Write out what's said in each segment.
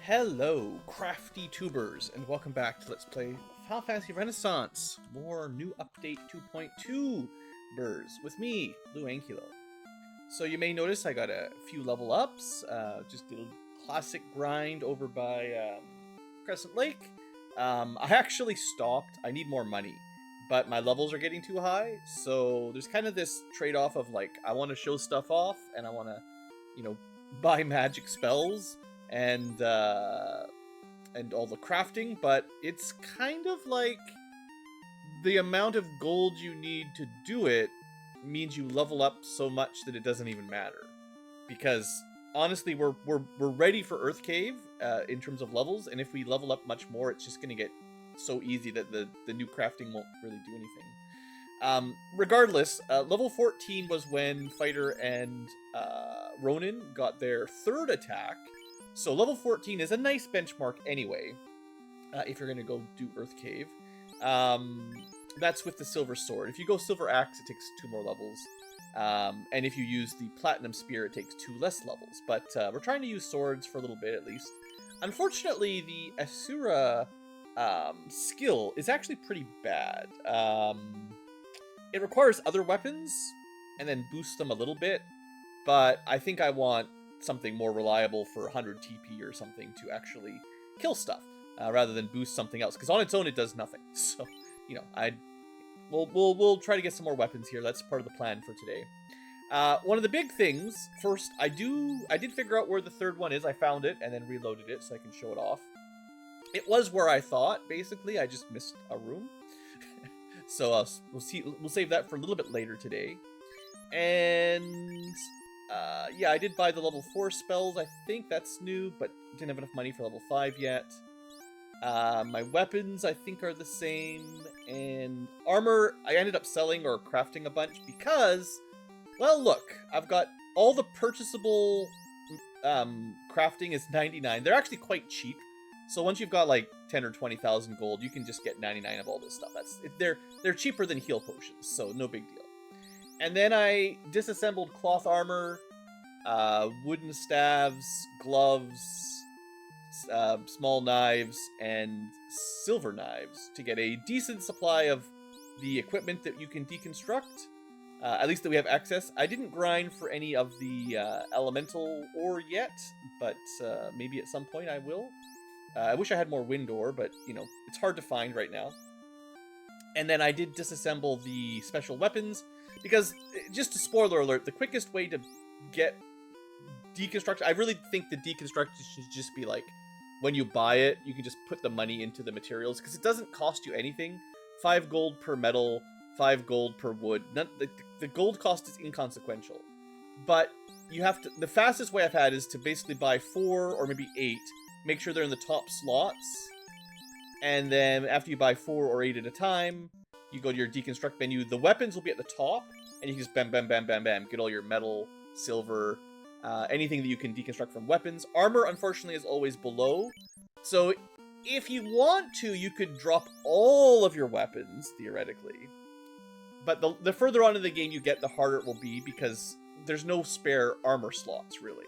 Hello, crafty tubers, and welcome back to Let's Play Final Fantasy Renaissance. More new update 2.2 burrs with me, BlueAnkylo. So you may notice I got a few level ups. Just did a classic grind over by Crescent Lake. I actually stopped. I need more money, but my levels are getting too high. So there's kind of this trade-off of like I want to show stuff off, and I want to, buy magic spells and all the crafting, but it's kind of like the amount of gold you need to do it means you level up so much that it doesn't even matter. Because honestly, we're ready for Earth Cave in terms of levels, and if we level up much more, it's just gonna get so easy that the new crafting won't really do anything. Regardless, level 14 was when Fighter and Ronin got their third attack. So level 14 is a nice benchmark anyway, if you're going to go do Earth Cave. That's with the Silver Sword. If you go Silver Axe, it takes 2 more levels. And if you use the Platinum Spear, it takes 2 less levels. But we're trying to use swords for a little bit at least. Unfortunately, the Asura skill is actually pretty bad. It requires other weapons and then boosts them a little bit. But I think I want something more reliable for 100 TP or something to actually kill stuff rather than boost something else, because on its own it does nothing. So we'll try to get some more weapons here. That's part of the plan for today. One of the big things first, I did figure out where the third one is. I found it and then reloaded it so I can show it off. It was where I thought. Basically, I just missed a room. So we'll save that for a little bit later today. And yeah, I did buy the level 4 spells. I think that's new, but didn't have enough money for level 5 yet. My weapons, I think, are the same. And armor, I ended up selling or crafting a bunch because, well, look, I've got all the purchasable crafting is 99. They're actually quite cheap. So once you've got like 10 or 20,000 gold, you can just get 99 of all this stuff. They're cheaper than heal potions, so no big deal. And then I disassembled cloth armor, wooden staves, gloves, small knives, and silver knives to get a decent supply of the equipment that you can deconstruct, at least that we have access. I didn't grind for any of the elemental ore yet, but maybe at some point I will. I wish I had more wind ore, but, it's hard to find right now. And then I did disassemble the special weapons, because, just a spoiler alert, the quickest way to get deconstruction, I really think the deconstruction should just be like, when you buy it, you can just put the money into the materials, because it doesn't cost you anything. 5 gold per metal, 5 gold per wood. The gold cost is inconsequential. But you have to, the fastest way I've had is to basically buy 4 or maybe 8, make sure they're in the top slots, and then after you buy 4 or 8 at a time, you go to your deconstruct menu. The weapons will be at the top, and you can just bam, bam, bam, bam, bam, get all your metal, silver, anything that you can deconstruct from weapons. Armor, unfortunately, is always below. So if you want to, you could drop all of your weapons, theoretically. But the further on in the game you get, the harder it will be, because there's no spare armor slots, really.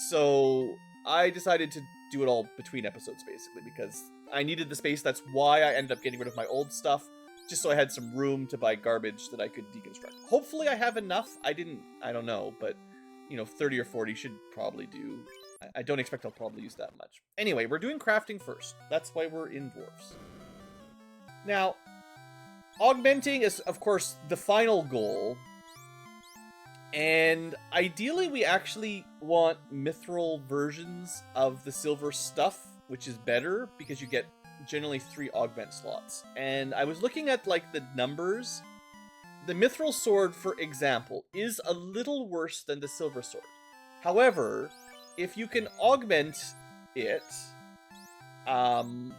So I decided to do it all between episodes, basically, because I needed the space. That's why I ended up getting rid of my old stuff, just so I had some room to buy garbage that I could deconstruct. Hopefully I have enough. I don't know, but, 30 or 40 should probably do. I don't expect I'll probably use that much. Anyway, we're doing crafting first. That's why we're in Dwarfs. Now, augmenting is, of course, the final goal. And ideally, we actually want mithril versions of the silver stuff, which is better, because you get generally 3 augment slots. And I was looking at, like, the numbers. The mithril sword, for example, is a little worse than the silver sword. However, if you can augment it, 1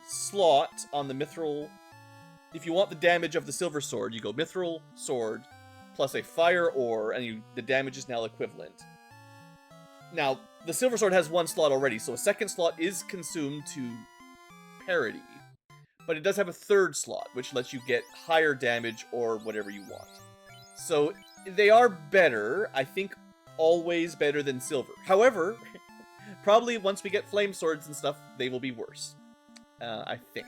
slot on the mithril, if you want the damage of the silver sword, you go mithril sword plus a fire ore, and the damage is now equivalent. Now, the silver sword has 1 slot already, so a second slot is consumed to parity. But it does have a 3rd slot, which lets you get higher damage or whatever you want. So they are better. I think always better than silver. However, Probably once we get flame swords and stuff, they will be worse. I think.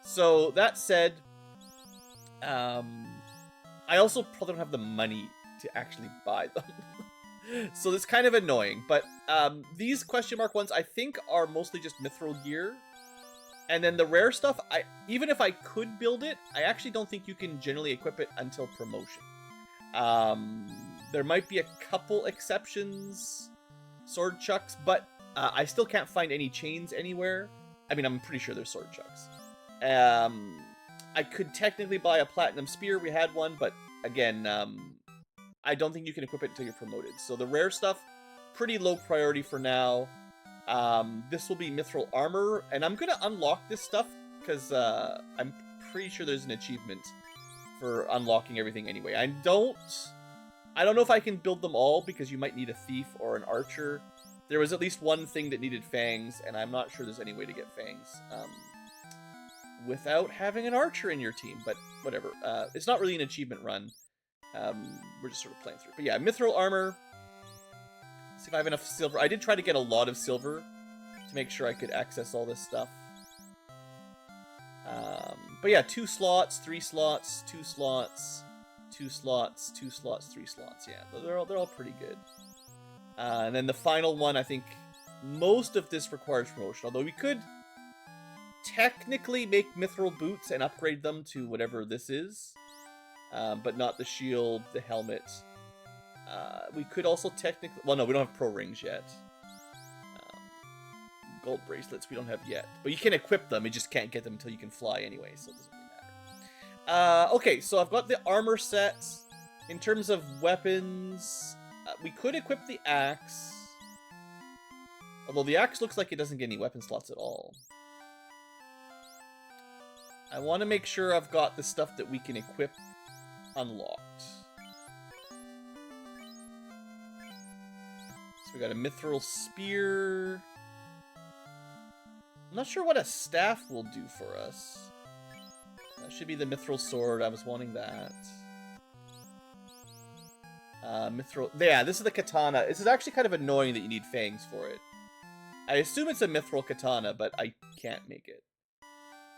So that said, I also probably don't have the money to actually buy them. So it's kind of annoying. But these question mark ones, I think, are mostly just mithril gear. And then the rare stuff, even if I could build it, I actually don't think you can generally equip it until promotion. There might be a couple exceptions, sword chucks, but I still can't find any chains anywhere. I mean, I'm pretty sure there's sword chucks. I could technically buy a platinum spear. We had one, but again, I don't think you can equip it until you're promoted. So the rare stuff, pretty low priority for now. This will be mithril armor, and I'm gonna unlock this stuff because I'm pretty sure there's an achievement for unlocking everything anyway. I don't know if I can build them all because you might need a thief or an archer. There was at least one thing that needed fangs, and I'm not sure there's any way to get fangs without having an archer in your team, but whatever. It's not really an achievement run. We're just sort of playing through. But yeah, mithril armor. See if I have enough silver. I did try to get a lot of silver to make sure I could access all this stuff. But yeah, 2 slots, 3 slots, 2 slots, 2 slots, 2 slots, 3 slots. Yeah, they're all pretty good. And then the final one, I think most of this requires promotion. Although we could technically make mithril boots and upgrade them to whatever this is. But not the shield, the helmet. We could also technically... Well, no, we don't have pro rings yet. Gold bracelets we don't have yet. But you can equip them, you just can't get them until you can fly anyway, so it doesn't really matter. Okay, so I've got the armor set. In terms of weapons, we could equip the axe. Although the axe looks like it doesn't get any weapon slots at all. I want to make sure I've got the stuff that we can equip unlocked. So we got a mithril spear. I'm not sure what a staff will do for us. That should be the mithril sword. I was wanting that. Mithril... Yeah, this is the katana. This is actually kind of annoying that you need fangs for it. I assume it's a mithril katana, but I can't make it.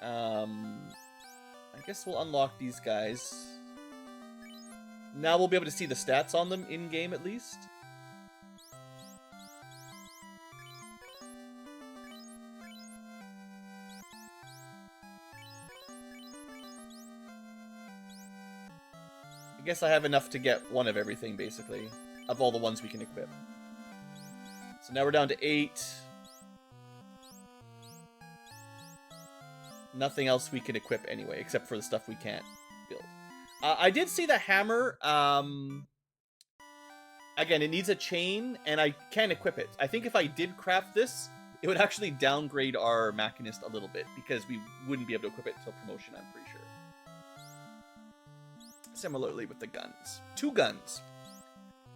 I guess we'll unlock these guys. Now we'll be able to see the stats on them in-game at least. I guess I have enough to get one of everything, basically. Of all the ones we can equip. So now we're down to 8. Nothing else we can equip anyway, except for the stuff we can't build. I did see the hammer. Again, it needs a chain, and I can't equip it. I think if I did craft this, it would actually downgrade our Machinist a little bit, because we wouldn't be able to equip it until promotion, I'm pretty sure. Similarly with the guns. 2 guns.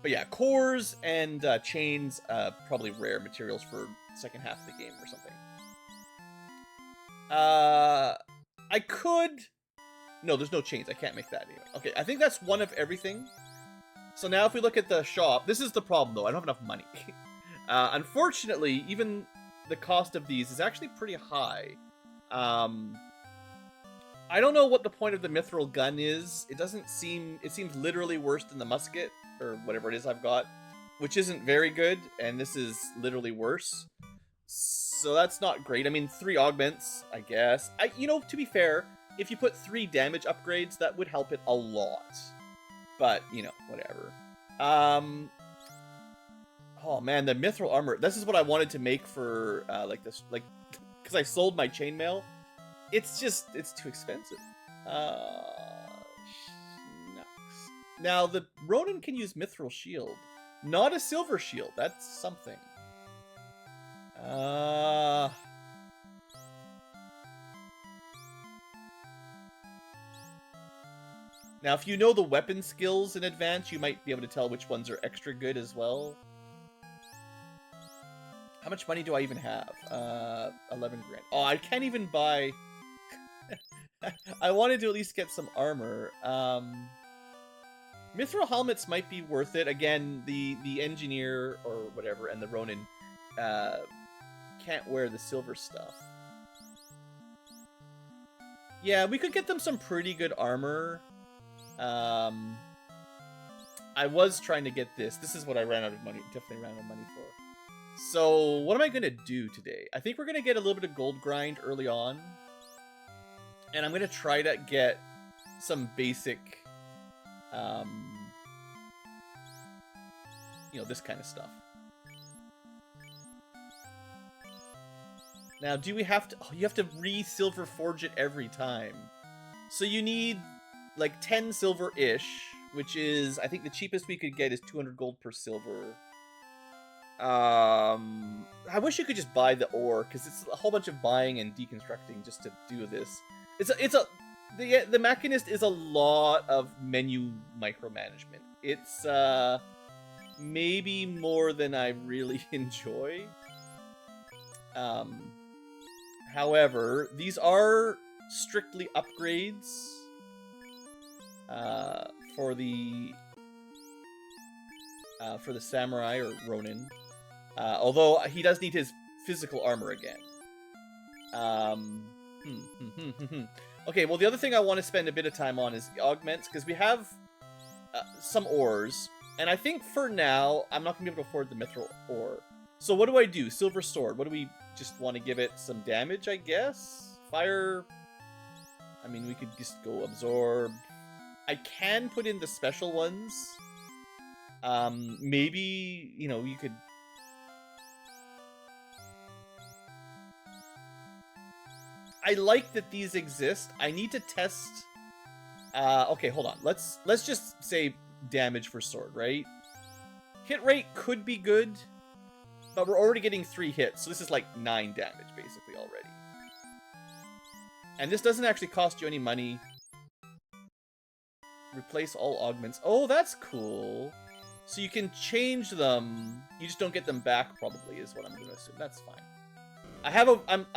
But yeah, cores and chains, probably rare materials for second half of the game or something. I could... No, there's no chains. I can't make that anyway. Okay, I think that's one of everything. So now if we look at the shop, this is the problem though. I don't have enough money. Unfortunately, even the cost of these is actually pretty high. I don't know what the point of the mithril gun is. It doesn't seem... It seems literally worse than the musket, or whatever it is I've got, which isn't very good, and this is literally worse. So that's not great. I mean, 3 augments, I guess. You know, to be fair, if you put 3 damage upgrades, that would help it a lot. But, you know, whatever. Oh man, the mithril armor. This is what I wanted to make for, like this, like, because I sold my chainmail. It's too expensive. Schnucks. Now, the Ronin can use mithril shield. Not a silver shield. That's something. Now, if you know the weapon skills in advance, you might be able to tell which ones are extra good as well. How much money do I even have? 11 grand. Oh, I can't even buy... I wanted to at least get some armor. Mithril helmets might be worth it. Again, the engineer or whatever and the Ronin can't wear the silver stuff. Yeah, we could get them some pretty good armor. I was trying to get this. This is what I ran out of money. Definitely ran out of money for. So what am I going to do today? I think we're going to get a little bit of gold grind early on. And I'm going to try to get some basic, this kind of stuff. Now, do we have to... Oh, you have to re-silver forge it every time. So you need, like, 10 silver-ish, which is... I think the cheapest we could get is 200 gold per silver. I wish you could just buy the ore, because it's a whole bunch of buying and deconstructing just to do this. The Machinist is a lot of menu micromanagement. It's, maybe more than I really enjoy. However, these are strictly upgrades for the samurai or Ronin. Although he does need his physical armor again. Okay, well the other thing I want to spend a bit of time on is the augments, because we have some ores, and I think for now I'm not going to be able to afford the mithril ore. So what do I do? Silver sword. What do we just want to give it some damage, I guess? Fire. I mean, we could just go absorb. I can put in the special ones. Maybe, you could... I like that these exist. I need to test... okay, hold on. Let's just say damage for sword, right? Hit rate could be good, but we're already getting 3 hits, so this is like 9 damage, basically, already. And this doesn't actually cost you any money. Replace all augments. Oh, that's cool. So you can change them. You just don't get them back, probably, is what I'm going to assume. That's fine.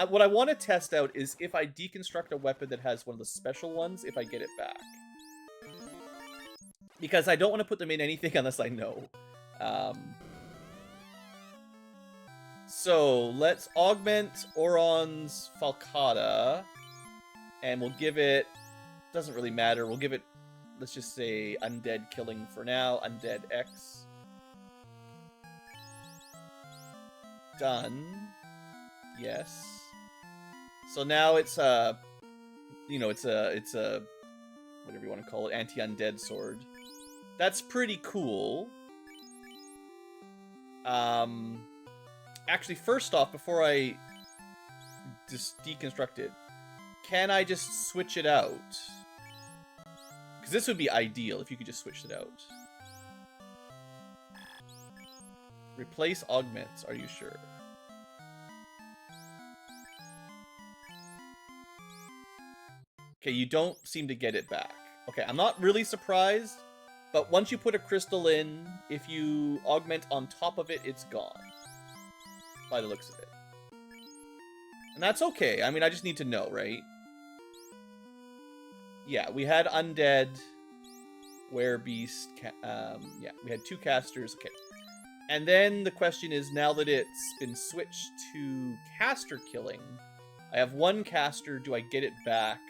What I want to test out is if I deconstruct a weapon that has one of the special ones, if I get it back. Because I don't want to put them in anything unless I know. So, let's augment Oron's Falcata. And we'll give it... Doesn't really matter. We'll give it, let's just say, Undead Killing for now. Undead X. Done. Yes. So now it's a... it's a... whatever you want to call it. Anti-undead sword. That's pretty cool. Actually, first off, before I just deconstruct it, can I just switch it out? Because this would be ideal if you could just switch it out. Replace augments, are you sure? Okay, you don't seem to get it back. Okay, I'm not really surprised, but once you put a crystal in, if you augment on top of it, it's gone. By the looks of it. And that's okay. I mean, I just need to know, right? Yeah, we had Undead, Werebeast, yeah, we had 2 casters, okay. And then the question is, now that it's been switched to caster killing, I have 1 caster, do I get it back?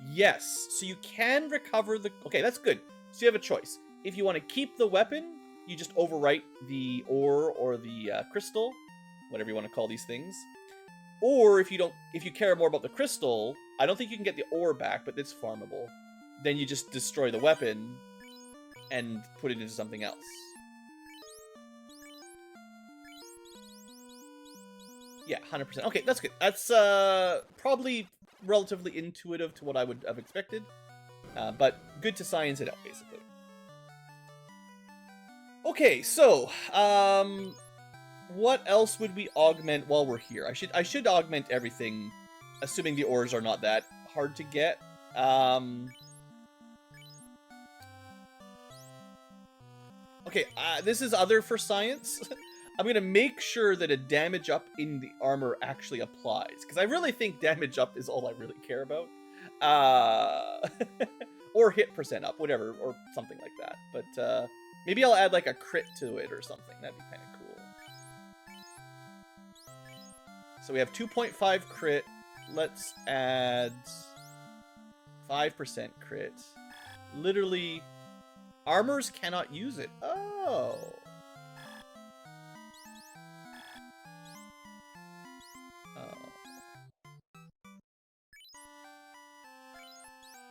Yes, so you can recover the... Okay, that's good. So you have a choice. If you want to keep the weapon, you just overwrite the ore or the crystal, whatever you want to call these things. Or if you care more about the crystal, I don't think you can get the ore back, but it's farmable. Then you just destroy the weapon and put it into something else. Yeah, 100%. Okay, that's good. That's probably relatively intuitive to what I would have expected, but good to science it out, basically. Okay, so what else would we augment while we're here? I should augment everything, assuming the ores are not that hard to get. Okay, this is other for science. I'm going to make sure that a damage up in the armor actually applies, because I really think damage up is all I really care about. Or hit percent up, whatever, or something like that. But maybe I'll add like a crit to it or something. That'd be kind of cool. So we have 2.5 crit. Let's add 5% crit. Literally, armors cannot use it. Oh.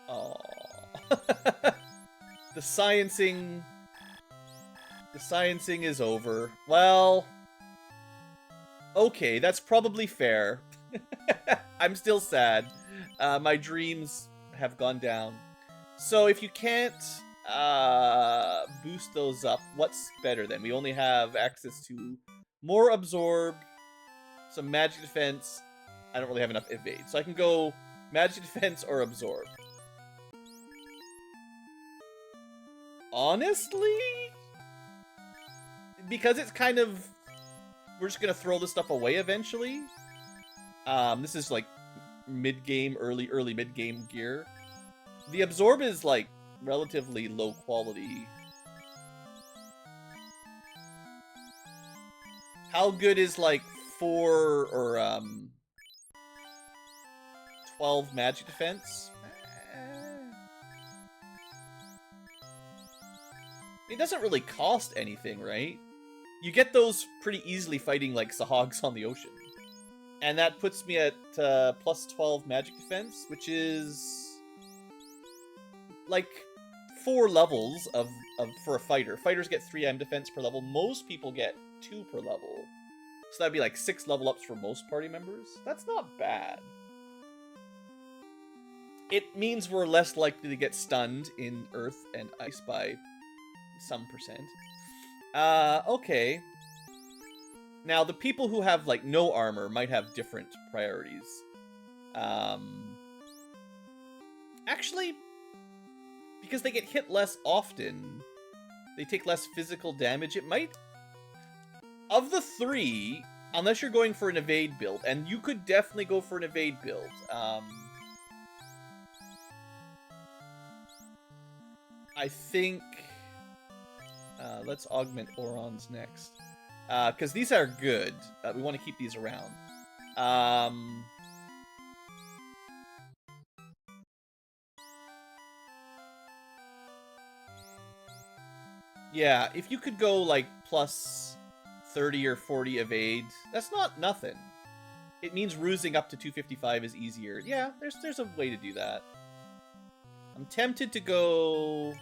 Oh. The sciencing is over. Well, okay, that's probably fair. I'm still sad. My dreams have gone down. So if you can't boost those up, what's better then? We only have access to more absorb, some magic defense. I don't really have enough evade, so I can go magic defense or absorb. Honestly, because it's kind of, we're just gonna throw this stuff away eventually. This is like mid-game, early mid-game gear. The absorb is like relatively low quality. How good is like 4 or 12 magic defense? It doesn't really cost anything, right? You get those pretty easily fighting like Sahogs on the ocean. And that puts me at plus 12 magic defense, which is like 4 levels of for a fighter. Fighters get 3 M defense per level. Most people get 2 per level. So that'd be like 6 level ups for most party members. That's not bad. It means we're less likely to get stunned in Earth and Ice by some percent. Okay. Now, the people who have, like, no armor might have different priorities. Actually, because they get hit less often, they take less physical damage, it might... Of the 3, unless you're going for an evade build, and you could definitely go for an evade build, I think... let's augment Orons next. Because these are good. We want to keep these around. Yeah, if you could go, like, plus 30 or 40 evade, that's not nothing. It means rusing up to 255 is easier. Yeah, there's a way to do that. I'm tempted to go...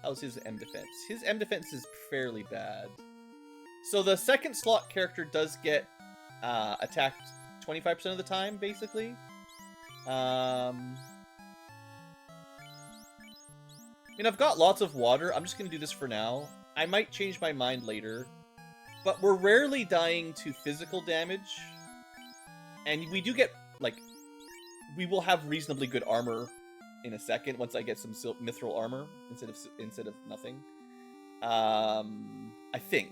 How's his M defense? His M defense is fairly bad. So the second slot character does get attacked 25% of the time, basically. I mean, I've got lots of water. I'm just going to do this for now. I might change my mind later. But we're rarely dying to physical damage. And we do get, like... We will have reasonably good armor in a second once I get some mithril armor instead of nothing. I think.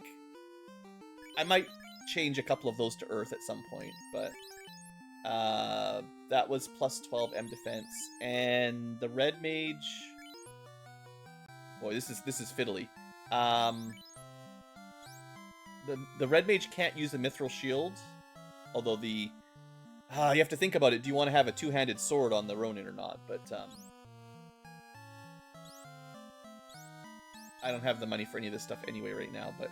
I might change a couple of those to Earth at some point, but that was plus 12 M defense, and the Red Mage. Boy, this is fiddly. The Red Mage can't use the Mithril Shield, although you have to think about it. Do you want to have a two-handed sword on the Ronin or not? But I don't have the money for any of this stuff anyway right now, but...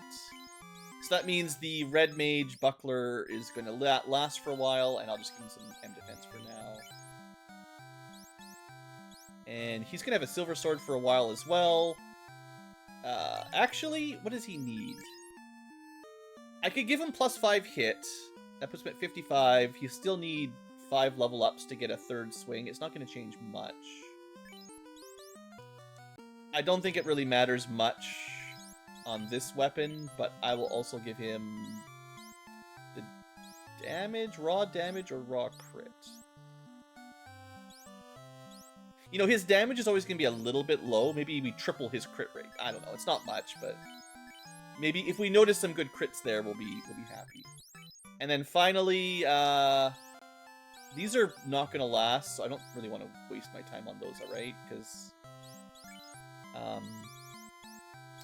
So that means the Red Mage Buckler is going to last for a while, and I'll just give him some M defense for now. And he's going to have a Silver Sword for a while as well. Actually, what does he need? I could give him plus 5 hit. That puts him at 55. He'll still need 5 level ups to get a 3rd swing. It's not going to change much. I don't think it really matters much on this weapon, but I will also give him the damage, raw damage, or raw crit. You know, his damage is always going to be a little bit low. Maybe we triple his crit rate. I don't know. It's not much, but maybe if we notice some good crits there, we'll be happy. And then finally, these are not going to last, so I don't really want to waste my time on those, alright? Because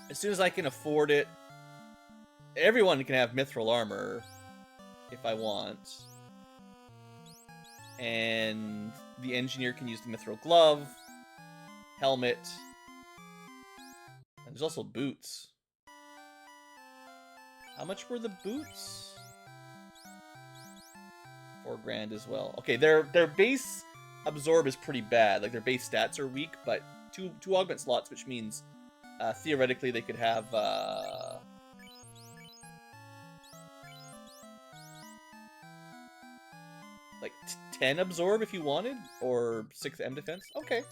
as soon as I can afford it, everyone can have mithril armor if I want. And the engineer can use the mithril glove, helmet, and there's also boots. How much were the boots? 4 grand as well. Okay, their base absorb is pretty bad. Like, their base stats are weak, but two augment slots, which means theoretically they could have like 10 absorb if you wanted, or 6 M defense. Okay,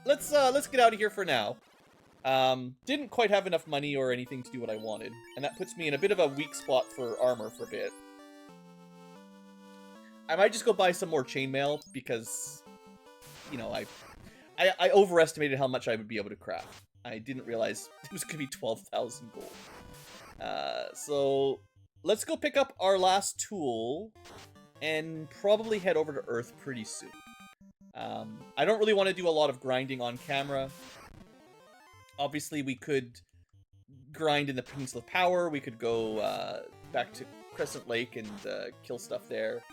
let's get out of here for now. Didn't quite have enough money or anything to do what I wanted, and that puts me in a bit of a weak spot for armor for a bit. I might just go buy some more chainmail because, you know, I overestimated how much I would be able to craft. I didn't realize it was going to be 12,000 gold. So let's go pick up our last tool and probably head over to Earth pretty soon. I don't really want to do a lot of grinding on camera. Obviously, we could grind in the Peninsula of Power. We could go back to Crescent Lake and kill stuff there.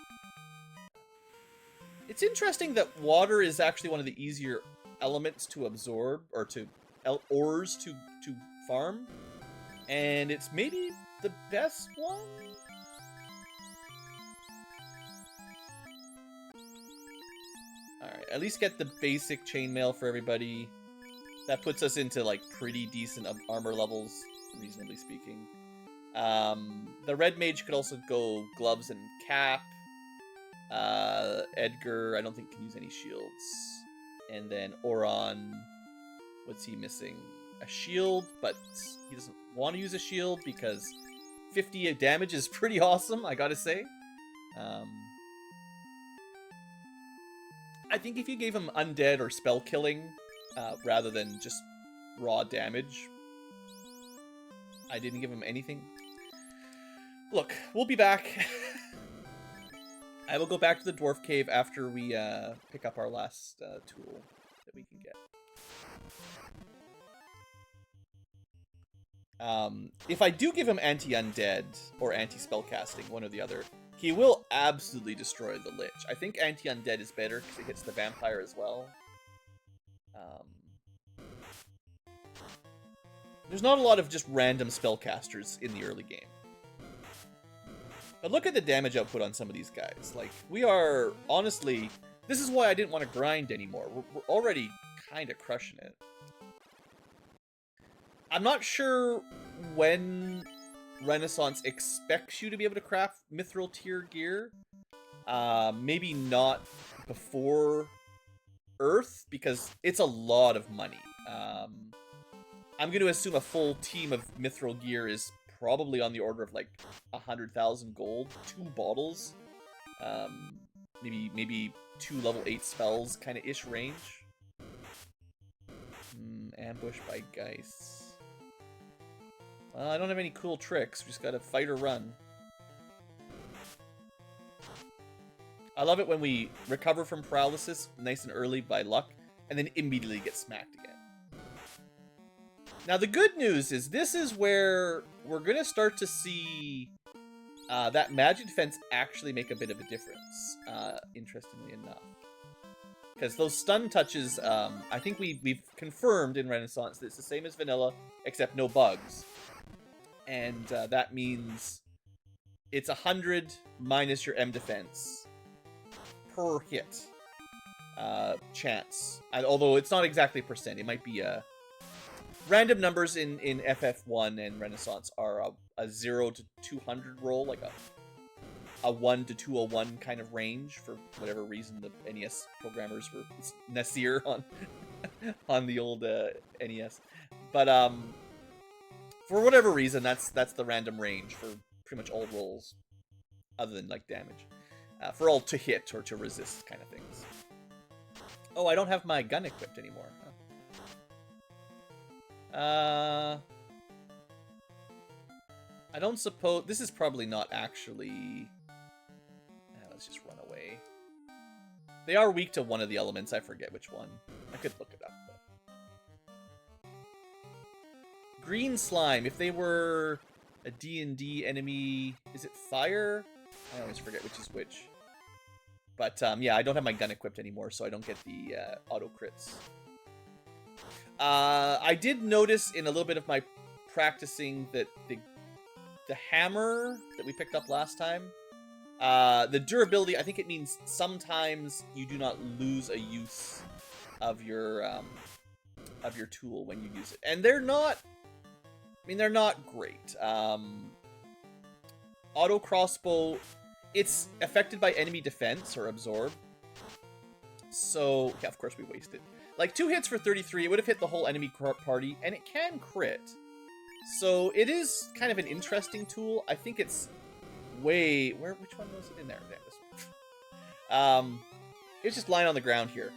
It's interesting that water is actually one of the easier elements to absorb, or to ores to farm, and it's maybe the best one. All right, at least get the basic chainmail for everybody. That puts us into like pretty decent armor levels, reasonably speaking. The red mage could also go gloves and cap. Edgar, I don't think can use any shields. And then Oron, what's he missing? A shield, but he doesn't want to use a shield because 50 damage is pretty awesome, I gotta say. I think if you gave him undead or spell killing, rather than just raw damage, I didn't give him anything. Look, we'll be back. I will go back to the dwarf cave after we pick up our last tool that we can get. If I do give him anti-undead or anti-spellcasting, one or the other, he will absolutely destroy the Lich. I think anti-undead is better because it hits the vampire as well. There's not a lot of just random spellcasters in the early game. But look at the damage output on some of these guys. Like, we are, honestly, this is why I didn't want to grind anymore. We're already kind of crushing it. I'm not sure when Renaissance expects you to be able to craft mithril tier gear. Maybe not before Earth, because it's a lot of money. I'm going to assume a full team of mithril gear is probably on the order of like 100,000 gold, 2 bottles, maybe 2 level 8 spells, kind of ish range. Ambush by Geist. Well, I don't have any cool tricks. We just gotta fight or run. I love it when we recover from paralysis nice and early by luck, and then immediately get smacked again. Now, the good news is this is where we're going to start to see that magic defense actually make a bit of a difference, interestingly enough. Because those stun touches, I think we've confirmed in Renaissance that it's the same as vanilla, except no bugs. And that means it's 100 minus your M defense per hit chance. And although it's not exactly percent, it might be a... Random numbers in FF1 and Renaissance are a 0 to 200 roll, like a 1 to 201 kind of range. For whatever reason, the NES programmers were Nasir on the old NES. But for whatever reason, that's the random range for pretty much all rolls, other than like damage, for all to hit or to resist kind of things. Oh, I don't have my gun equipped anymore. Huh? I don't suppose... This is probably not actually... let's just run away. They are weak to one of the elements. I forget which one. I could look it up. But... Green slime. If they were a D&D enemy... Is it fire? I always forget which is which. But yeah, I don't have my gun equipped anymore, so I don't get the auto crits. I did notice in a little bit of my practicing that the hammer that we picked up last time, the durability, I think it means sometimes you do not lose a use of your tool when you use it. And they're not, I mean, they're not great. Auto crossbow, it's affected by enemy defense or absorb. So, yeah, of course we wasted. Like, 2 hits for 33, it would have hit the whole enemy party, and it can crit. So, it is kind of an interesting tool. I think it's way... Which one was it? In there. There, this one. It's just lying on the ground here.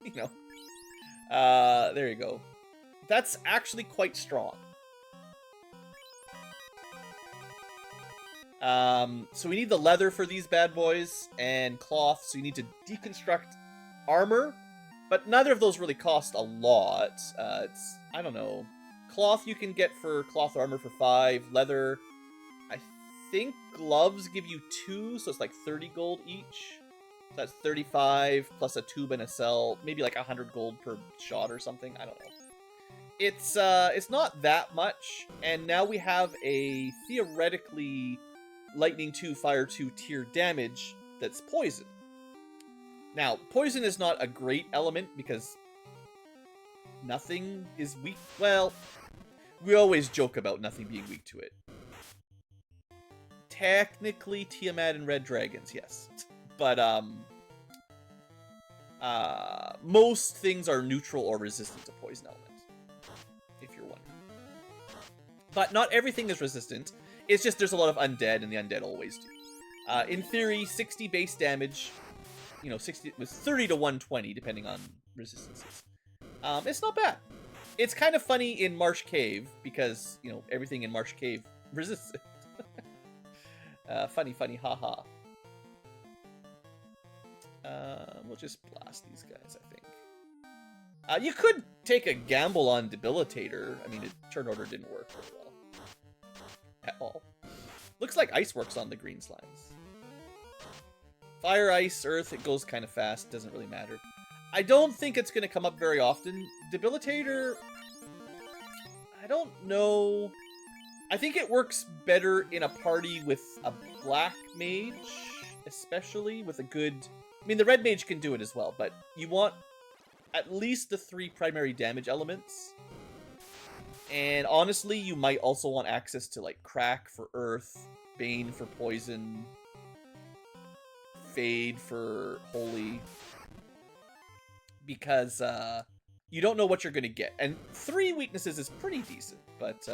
You know. There you go. That's actually quite strong. So we need the leather for these bad boys, and cloth, so you need to deconstruct armor, but neither of those really cost a lot. It's, I don't know, cloth you can get for cloth armor for 5, leather, I think gloves give you 2, so it's like 30 gold each. So that's 35, plus a tube and a cell, maybe like 100 gold per shot or something, I don't know. It's not that much, and now we have a theoretically Lightning 2, Fire 2 tier damage that's poison. Now, poison is not a great element because nothing is weak. Well, we always joke about nothing being weak to it. Technically, Tiamat and Red Dragons, yes. But, most things are neutral or resistant to poison elements, if you're wondering. But not everything is resistant. It's just there's a lot of undead, and the undead always do. In theory, 60 base damage, you know, 60 with 30 to 120, depending on resistances. It's not bad. It's kind of funny in Marsh Cave, because, you know, everything in Marsh Cave resists it. Funny, haha. We'll just blast these guys, I think. You could take a gamble on Debilitator. I mean, turn order didn't work very well. At all. Looks like ice works on the green slimes. Fire, ice, earth, it goes kind of fast. Doesn't really matter. I don't think it's going to come up very often. Debilitator, I don't know. I think it works better in a party with a black mage, especially with a good... I mean, the red mage can do it as well, but you want at least the 3 primary damage elements. And honestly, you might also want access to, like, Crack for Earth, Bane for Poison, Fade for Holy. Because, you don't know what you're going to get. And 3 weaknesses is pretty decent, but,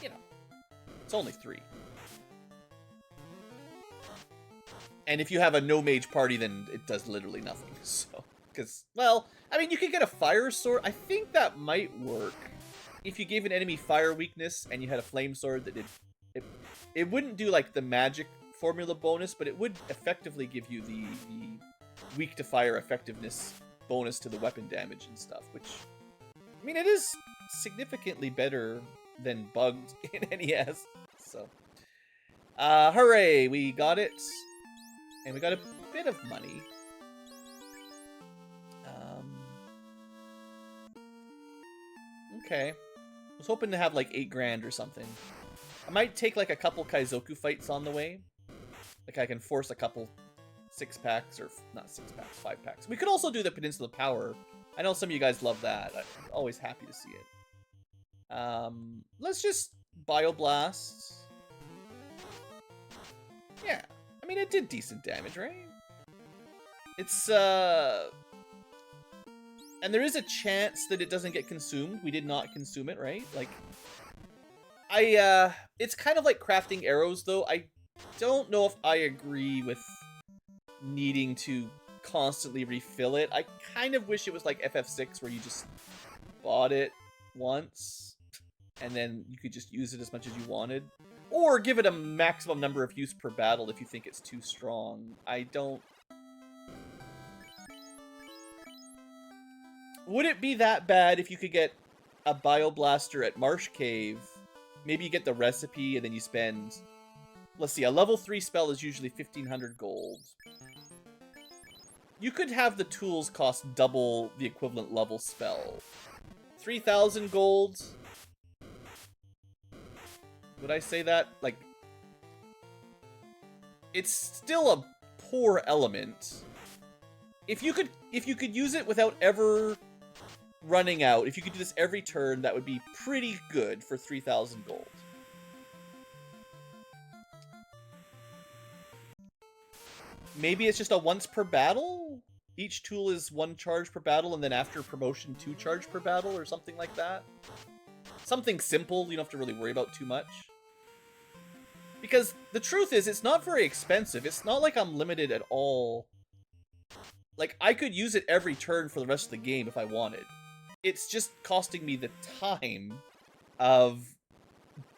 you know, it's only 3. And if you have a no-mage party, then it does literally nothing, so... Because, well, I mean, you could get a fire sword. I think that might work. If you gave an enemy fire weakness and you had a flame sword that did... It wouldn't do, like, the magic formula bonus, but it would effectively give you the weak to fire effectiveness bonus to the weapon damage and stuff, which... I mean, it is significantly better than bugged in NES, so... hooray! We got it. And we got a bit of money. Okay. I was hoping to have like 8 grand or something. I might take like a couple Kaizoku fights on the way. Like I can force a couple 6-packs, or not 6-packs, 5-packs. We could also do the Peninsula Power. I know some of you guys love that. I'm always happy to see it. Let's just Bioblast. Yeah. I mean, it did decent damage, right? It's, and there is a chance that it doesn't get consumed. We did not consume it, right? Like, it's kind of like crafting arrows, though. I don't know if I agree with needing to constantly refill it. I kind of wish it was like FF6, where you just bought it once, and then you could just use it as much as you wanted. Or give it a maximum number of use per battle if you think it's too strong. I don't... Would it be that bad if you could get a Bioblaster at Marsh Cave? Maybe you get the recipe and then you spend... let's see, a level 3 spell is usually 1,500 gold. You could have the tools cost double the equivalent level spell. 3,000 gold. Would I say that? Like, it's still a poor element. If you could use it without ever running out, if you could do this every turn, that would be pretty good for 3,000 gold. Maybe it's just a once per battle? Each tool is 1 charge per battle, and then after promotion, 2 charge per battle, or something like that? Something simple, you don't have to really worry about too much. Because the truth is, it's not very expensive. It's not like I'm limited at all. Like, I could use it every turn for the rest of the game if I wanted. It's just costing me the time of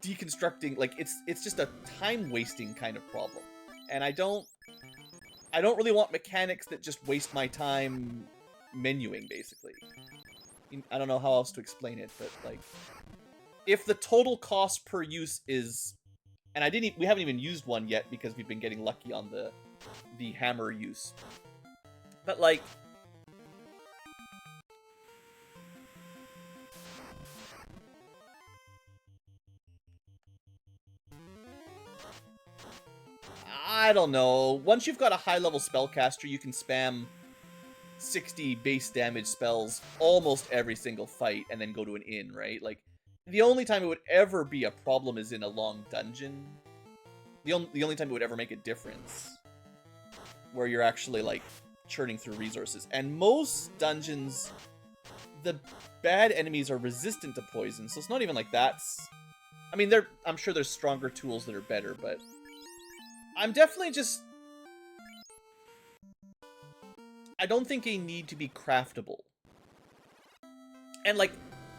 deconstructing. Like, it's just a time-wasting kind of problem. And I don't really want mechanics that just waste my time menuing, basically. I don't know how else to explain it, but, like, if the total cost per use is... And we haven't even used one yet because we've been getting lucky on the hammer use. But, like... I don't know. Once you've got a high-level spellcaster, you can spam 60 base damage spells almost every single fight and then go to an inn, right? Like, the only time it would ever be a problem is in a long dungeon. The only time it would ever make a difference. Where you're actually, like, churning through resources. And most dungeons, the bad enemies are resistant to poison, so it's not even like that's... I mean, I'm sure there's stronger tools that are better, but... I'm definitely just... I don't think they need to be craftable. And, like,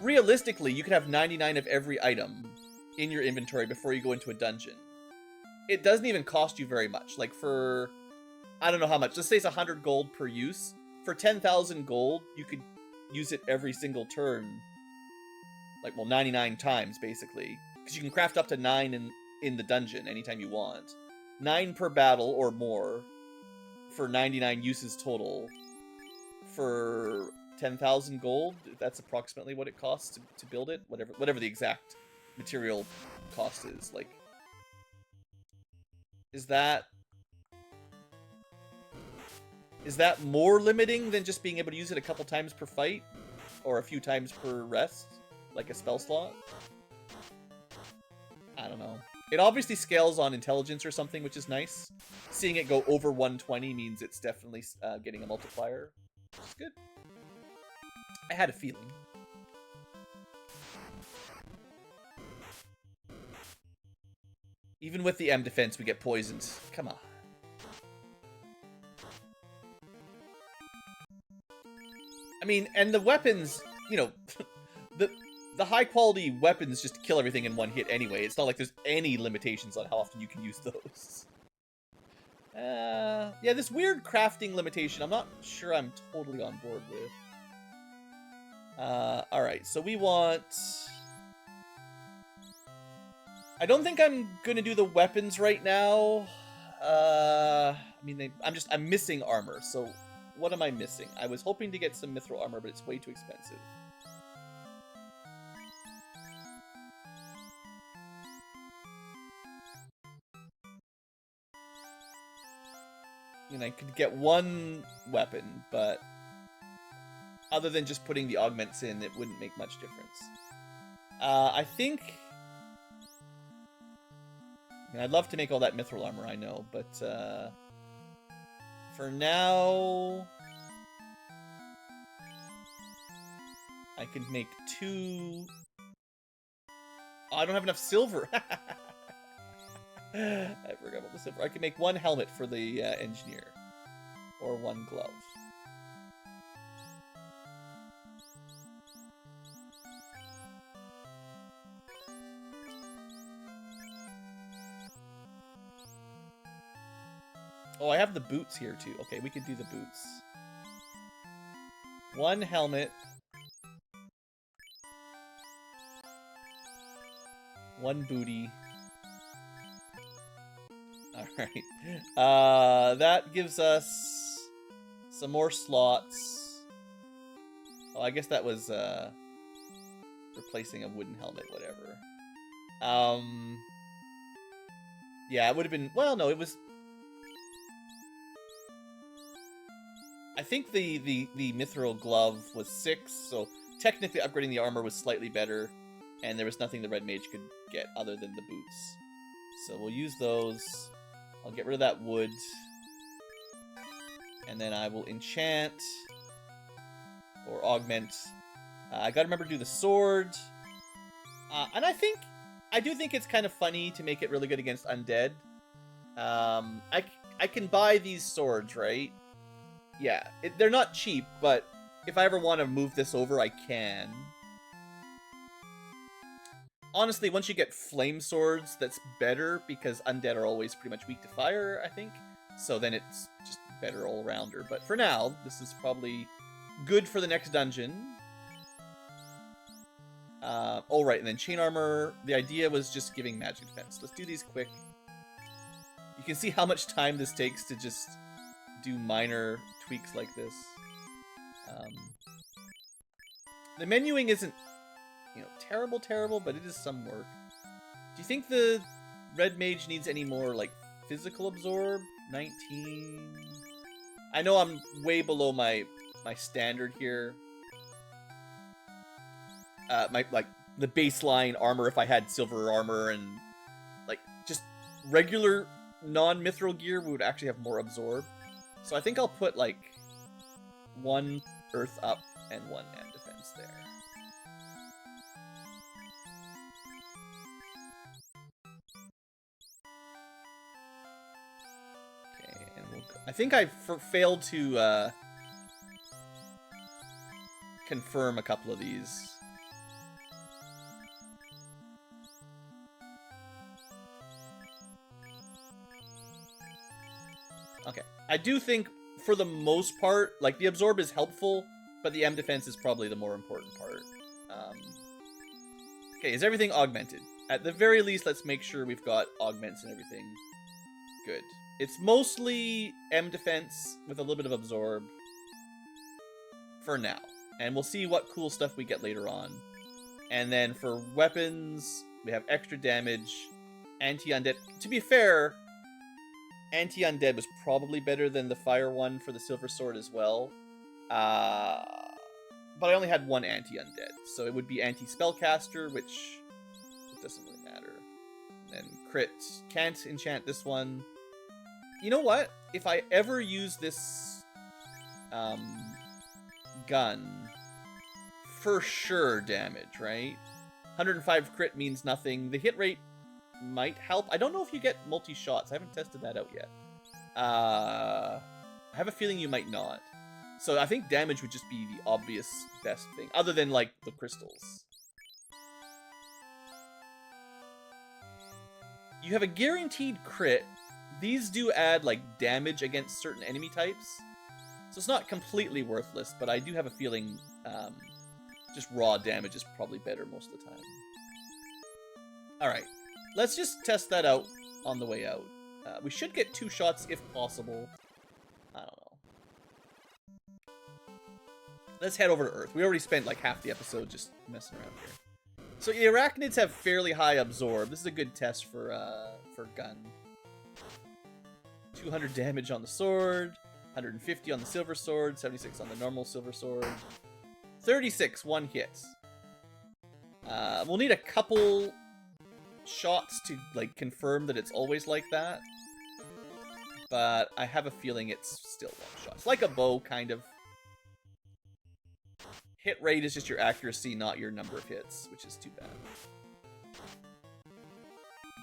realistically, you could have 99 of every item in your inventory before you go into a dungeon. It doesn't even cost you very much. Like, for... I don't know how much. Let's say it's 100 gold per use. For 10,000 gold, you could use it every single turn. Like, well, 99 times, basically. Because you can craft up to 9 in the dungeon anytime you want. 9 per battle or more for 99 uses total for 10,000 gold. That's approximately what it costs to build it. Whatever the exact material cost is. Like, is that more limiting than just being able to use it a couple times per fight or a few times per rest, like a spell slot? I don't know. It obviously scales on intelligence or something, which is nice. Seeing it go over 120 means it's definitely getting a multiplier, which is good. I had a feeling. Even with the M defense, we get poisoned. Come on. I mean, and the weapons, you know, the high-quality weapons just kill everything in one hit anyway. It's not like there's any limitations on how often you can use those. Yeah, this weird crafting limitation, I'm not sure I'm totally on board with. Alright, so we want... I don't think I'm gonna do the weapons right now. I mean, I'm missing armor, so what am I missing? I was hoping to get some mithril armor, but it's way too expensive. And I could get one weapon, but other than just putting the augments in, it wouldn't make much difference. I think... I mean, I'd love to make all that mithril armor, I know, but for now... I could make 2... Oh, I don't have enough silver! I forgot about the silver. I could make 1 helmet for the engineer. Or 1 glove. Oh, I have the boots here too. Okay, we could do the boots. 1 helmet. 1 booty. Alright. That gives us some more slots. Oh, I guess that was replacing a wooden helmet, whatever. Yeah, it would have been... Well, no, it was... I think the mithril glove was 6, so technically upgrading the armor was slightly better, and there was nothing the red mage could get other than the boots. So we'll use those. I'll get rid of that wood. And then I will enchant or augment. I gotta remember to do the sword. And I do think it's kind of funny to make it really good against undead. I can buy these swords, right? Yeah, they're not cheap, but if I ever want to move this over, I can. Honestly, once you get flame swords, that's better, because undead are always pretty much weak to fire, I think. So then it's just better all-rounder. But for now, this is probably good for the next dungeon. Oh, right, and then chain armor. The idea was just giving magic defense. Let's do these quick. You can see how much time this takes to just do minor tweaks like this. The menuing isn't, terrible, but it is some work. Do you think the red mage needs any more, like, physical absorb? 19... I know I'm way below my standard here. The baseline armor, if I had silver armor and, like, just regular non-mithril gear would actually have more absorb. So I think I'll put, like, 1 earth up and 1 end defense there. Okay, and we'll go. I think I failed to confirm a couple of these. Okay. I do think, for the most part, like, the absorb is helpful, but the M defense is probably the more important part. Okay, is everything augmented? At the very least, let's make sure we've got augments and everything. Good. It's mostly M defense with a little bit of absorb for now. And we'll see what cool stuff we get later on. And then for weapons, we have extra damage, anti-undead. To be fair, anti-undead was probably better than the fire one for the silver sword as well. But I only had 1 anti-undead, so it would be anti-spellcaster, which it doesn't really matter. And then crit. Can't enchant this one. You know what? If I ever use this gun, for sure damage, right? 105 crit means nothing. The hit rate might help. I don't know if you get multi-shots. I haven't tested that out yet. I have a feeling you might not. So I think damage would just be the obvious best thing, other than, like, the crystals. You have a guaranteed crit. These do add, like, damage against certain enemy types. So it's not completely worthless, but I do have a feeling just raw damage is probably better most of the time. Alright. Let's just test that out on the way out. We should get 2 shots if possible. I don't know. Let's head over to Earth. We already spent like half the episode just messing around here. So the arachnids have fairly high absorb. This is a good test for gun. 200 damage on the sword, 150 on the silver sword, 76 on the normal silver sword, 36 one hit. We'll need a couple shots to, like, confirm that it's always like that, but I have a feeling it's still 1 shot. It's like a bow, kind of. Hit rate is just your accuracy, not your number of hits, which is too bad.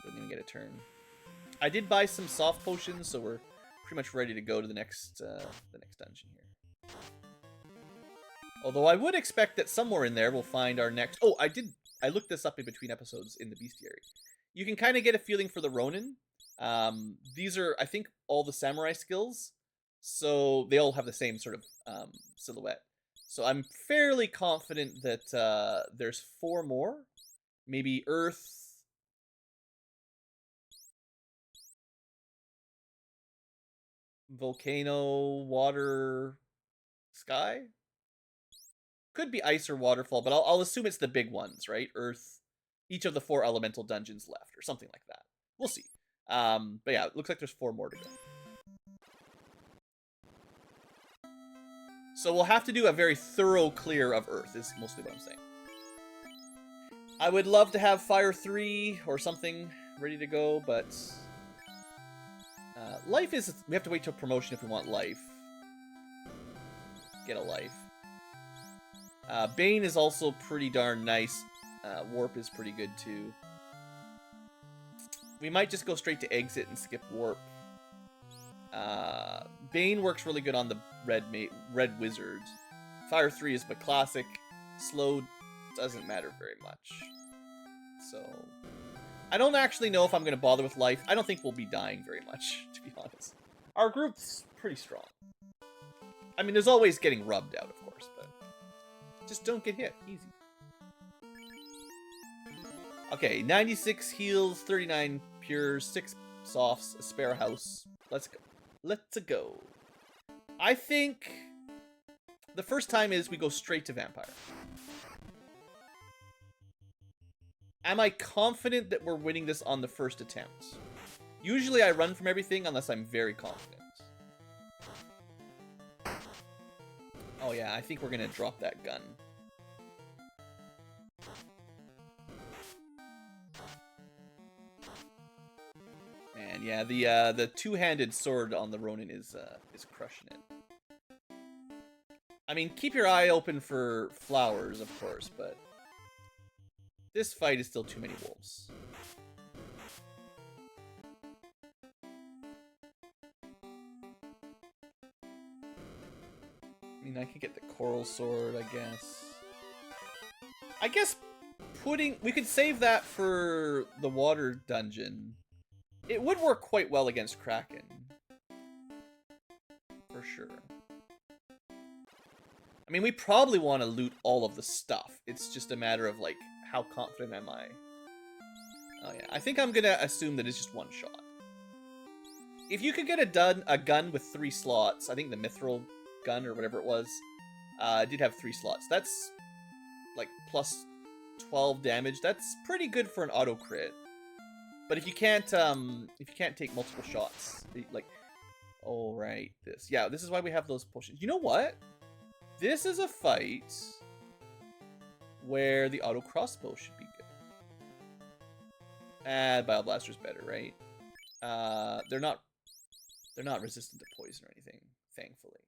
Didn't even get a turn. I did buy some soft potions, so we're pretty much ready to go to the next dungeon here. Although I would expect that somewhere in there we'll find our next... Oh, I looked this up in between episodes in the bestiary. You can kind of get a feeling for the Ronin. These are, I think, all the samurai skills. So they all have the same sort of silhouette. So I'm fairly confident that there's 4 more. Maybe Earth. volcano, water, sky. Could be ice or waterfall, but I'll assume it's the big ones, right? Earth, each of the 4 elemental dungeons left, or something like that. We'll see. But yeah, it looks like there's 4 more to go. So we'll have to do a very thorough clear of Earth, is mostly what I'm saying. I would love to have Fire 3 or something ready to go, but... life is... We have to wait till promotion if we want life. Get a life. Bane is also pretty darn nice. Warp is pretty good too. We might just go straight to exit and skip warp. Bane works really good on the red wizard. Fire 3 is my classic. Slow doesn't matter very much. So I don't actually know if I'm going to bother with life. I don't think we'll be dying very much, to be honest. Our group's pretty strong. I mean, there's always getting rubbed out, of course, but just don't get hit. Easy. Okay, 96 heals, 39 pures, 6 softs, a spare house. Let's go. Let's go. I think the first time is we go straight to vampire. Am I confident that we're winning this on the first attempt? Usually I run from everything unless I'm very confident. Oh yeah, I think we're gonna drop that gun. Man, yeah, the two-handed sword on the Ronin is crushing it. I mean, keep your eye open for flowers, of course, but this fight is still too many wolves. I mean, I could get the coral sword, I guess. I guess we could save that for the water dungeon. It would work quite well against Kraken. For sure. I mean, we probably want to loot all of the stuff. It's just a matter of, like, how confident am I? Oh yeah, I think I'm gonna assume that it's just one shot. If you could get a gun with 3 slots, I think the mithril gun or whatever it was, did have 3 slots. That's like plus 12 damage. That's pretty good for an auto crit. But if you can't take multiple shots, like, oh right, this is why we have those potions. You know what? This is a fight where the auto crossbow should be good. Bioblaster's better, right? They're not resistant to poison or anything, thankfully.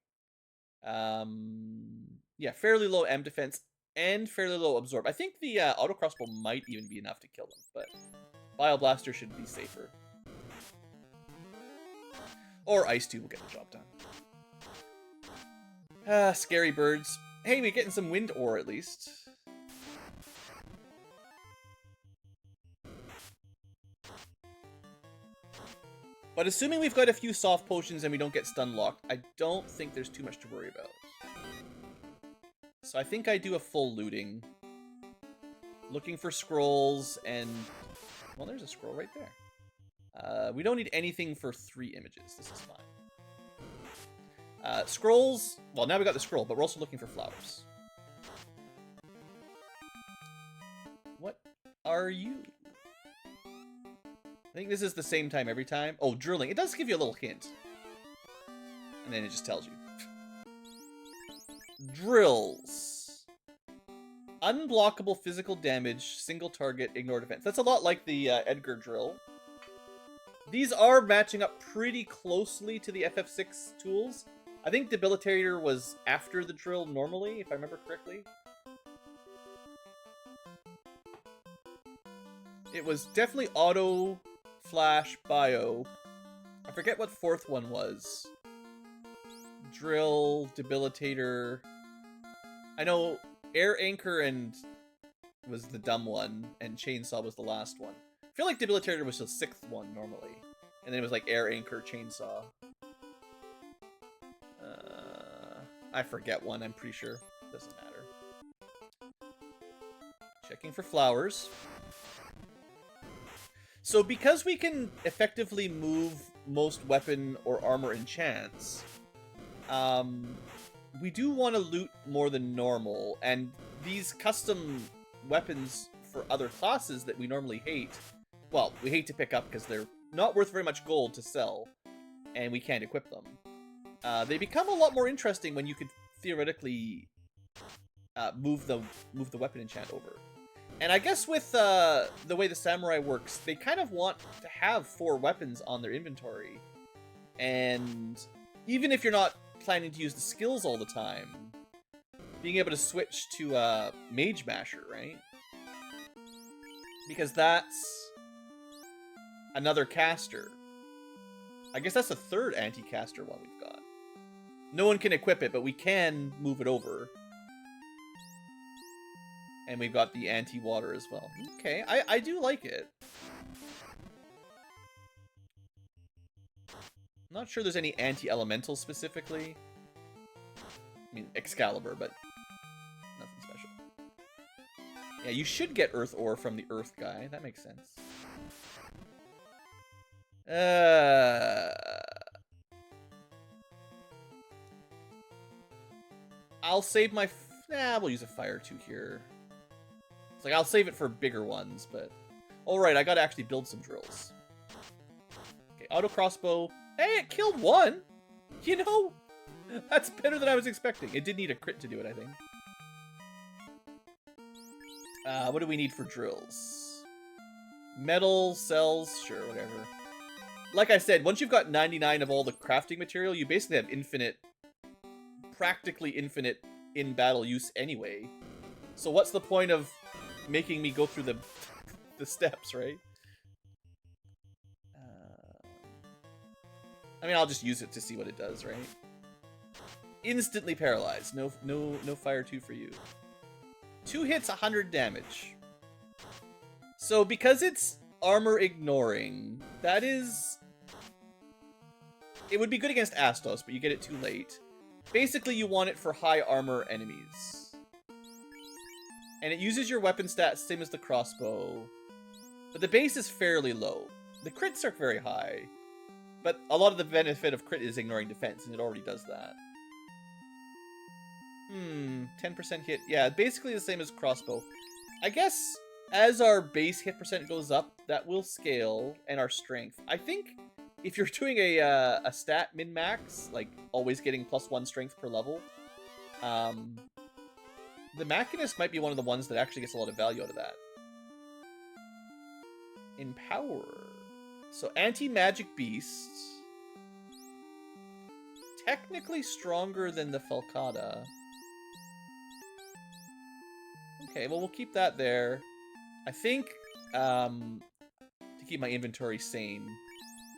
Yeah, fairly low M defense and fairly low absorb. I think the auto crossbow might even be enough to kill them, but Bioblaster should be safer. Or Ice 2 will get the job done. Scary birds. Hey, we're getting some wind ore at least. But assuming we've got a few soft potions and we don't get stun locked, I don't think there's too much to worry about. So I think I do a full looting. Looking for scrolls and... Well, there's a scroll right there. We don't need anything for 3 images. This is fine. Scrolls... Well, now we got the scroll, but we're also looking for flowers. What are you? I think this is the same time every time. Oh, drilling. It does give you a little hint. And then it just tells you. Drills. Unblockable physical damage, single target, ignore defense. That's a lot like the Edgar drill. These are matching up pretty closely to the FF6 tools. I think Debilitator was after the drill normally, if I remember correctly. It was definitely auto... Flash, bio. I forget what 4th one was. Drill, Debilitator. I know Air Anchor and was the dumb one, and Chainsaw was the last one. I feel like Debilitator was the 6th one normally. And then it was like Air Anchor, Chainsaw. I forget one, I'm pretty sure. Doesn't matter. Checking for flowers. So because we can effectively move most weapon or armor enchants, we do want to loot more than normal, and these custom weapons for other classes that we normally hate, well, we hate to pick up because they're not worth very much gold to sell, and we can't equip them. They become a lot more interesting when you could theoretically move the weapon enchant over. And I guess with the way the samurai works, they kind of want to have 4 weapons on their inventory. And even if you're not planning to use the skills all the time, being able to switch to Mage Masher, right? Because that's another caster. I guess that's the 3rd anti-caster one we've got. No one can equip it, but we can move it over. And we've got the anti-water as well. Okay, I do like it. I'm not sure there's any anti-elemental specifically. I mean, Excalibur, but nothing special. Yeah, you should get Earth Ore from the Earth guy. That makes sense. I'll save my... we'll use a Fire 2 here. It's like, I'll save it for bigger ones, but... Alright, I gotta actually build some drills. Okay, auto crossbow. Hey, it killed one! You know, that's better than I was expecting. It did need a crit to do it, I think. What do we need for drills? Metal, cells, sure, whatever. Like I said, once you've got 99 of all the crafting material, you basically have infinite... practically infinite in-battle use anyway. So what's the point of making me go through the steps, right? I mean, I'll just use it to see what it does, right? Instantly paralyzed. No Fire 2 for you. 2 hits, 100 damage. So because it's armor ignoring, that is... It would be good against Astos, but you get it too late. Basically, you want it for high armor enemies. And it uses your weapon stats, same as the crossbow. But the base is fairly low. The crits are very high. But a lot of the benefit of crit is ignoring defense, and it already does that. 10% hit. Yeah, basically the same as crossbow. I guess as our base hit percent goes up, that will scale, and our strength. I think if you're doing a stat min-max, like always getting +1 strength per level, the Machinist might be one of the ones that actually gets a lot of value out of that. Empower. So anti-magic beast. Technically stronger than the Falcata. Okay, well, we'll keep that there. I think, to keep my inventory sane,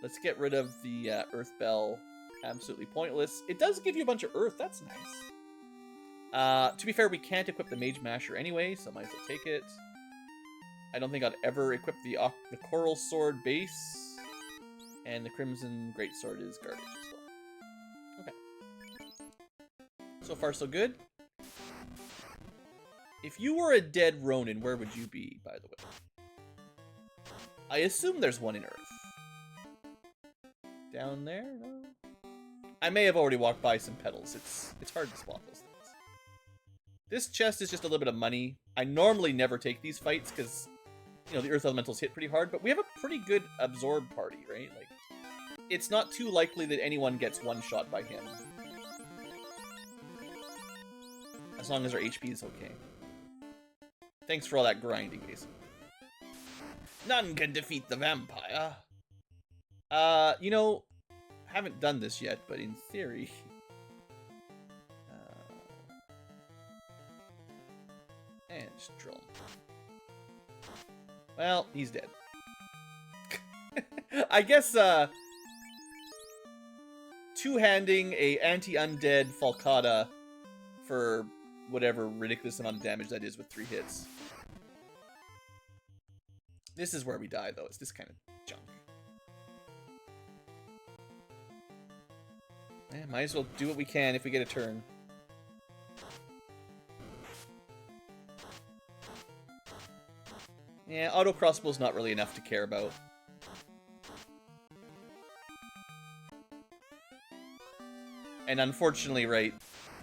let's get rid of the Earth Bell. Absolutely pointless. It does give you a bunch of Earth. That's nice. To be fair, we can't equip the Mage Masher anyway, so might as well take it. I don't think I'd ever equip the Coral Sword base. And the Crimson Greatsword is garbage as well. Okay. So far, so good. If you were a dead Ronin, where would you be, by the way? I assume there's one in Earth. Down there? No? I may have already walked by some petals. It's hard to spot those things. This chest is just a little bit of money. I normally never take these fights because, you know, the Earth Elementals hit pretty hard, but we have a pretty good absorb party, right? Like, it's not too likely that anyone gets one-shot by him. As long as our HP is okay. Thanks for all that grinding, basically. None can defeat the vampire. You know, haven't done this yet, but in theory... and just drill him. Well, he's dead. I guess, two-handing a anti-undead Falcata for whatever ridiculous amount of damage that is with 3 hits. This is where we die, though. It's this kind of junk. Might as well do what we can if we get a turn. Yeah, auto crossbow's not really enough to care about. And unfortunately, right,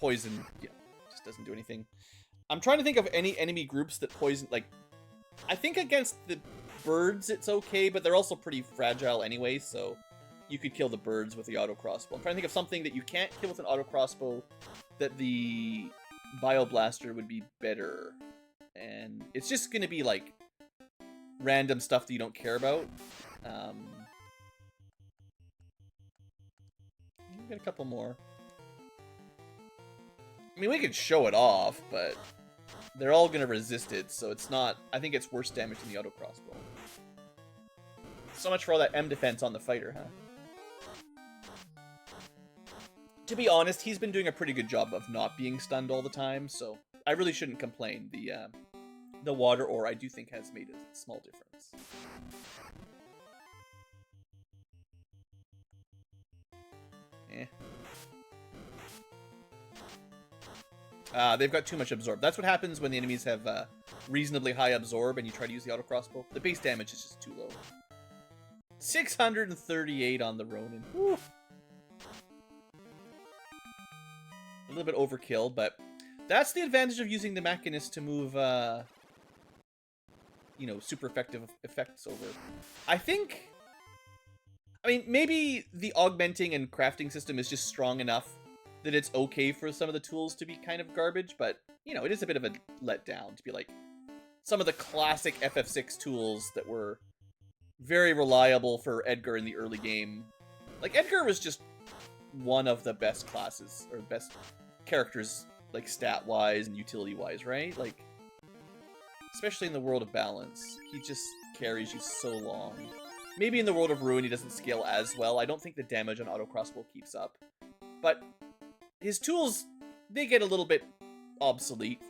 poison, yeah, just doesn't do anything. I'm trying to think of any enemy groups that poison, like, I think against the birds it's okay, but they're also pretty fragile anyway, so you could kill the birds with the auto crossbow. I'm trying to think of something that you can't kill with an auto crossbow that the bioblaster would be better. And it's just going to be like random stuff that you don't care about. We've got a couple more. I mean, we could show it off, but they're all going to resist it, so it's not... I think it's worse damage than the auto crossbow. So much for all that M defense on the fighter, huh? To be honest, he's been doing a pretty good job of not being stunned all the time, so I really shouldn't complain. The water ore, I do think, has made a small difference. They've got too much absorb. That's what happens when the enemies have reasonably high absorb and you try to use the auto crossbow. The base damage is just too low. 638 on the Ronin. Woo. A little bit overkill, but that's the advantage of using the Machinist to move, you know, super effective effects over. I mean, maybe the augmenting and crafting system is just strong enough that it's okay for some of the tools to be kind of garbage, but, you know, it is a bit of a letdown to be like, some of the classic FF6 tools that were very reliable for Edgar in the early game. Like, Edgar was just one of the best classes, or best characters, like, stat-wise and utility-wise, right? Like, especially in the World of Balance, he just carries you so long. Maybe in the World of Ruin he doesn't scale as well. I don't think the damage on auto crossbow keeps up. But his tools, they get a little bit obsolete.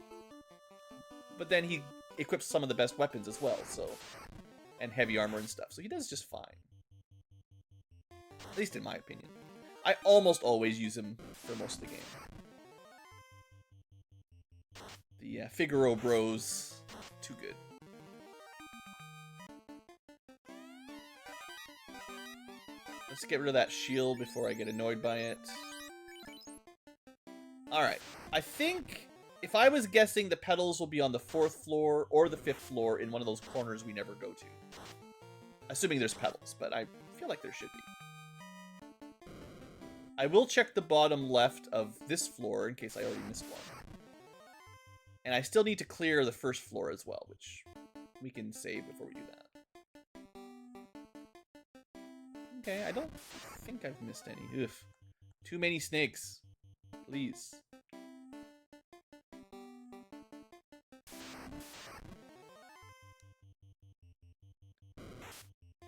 But then he equips some of the best weapons as well, so... and heavy armor and stuff, so he does just fine. At least in my opinion. I almost always use him for most of the game. The Figaro Bros, too good. Let's get rid of that shield before I get annoyed by it. Alright, I think if I was guessing, the petals will be on the 4th floor or the 5th floor in one of those corners we never go to. Assuming there's petals, but I feel like there should be. I will check the bottom left of this floor in case I already missed one. And I still need to clear the 1st floor as well, which we can save before we do that. Okay, I don't think I've missed any. Ugh. Too many snakes. Please.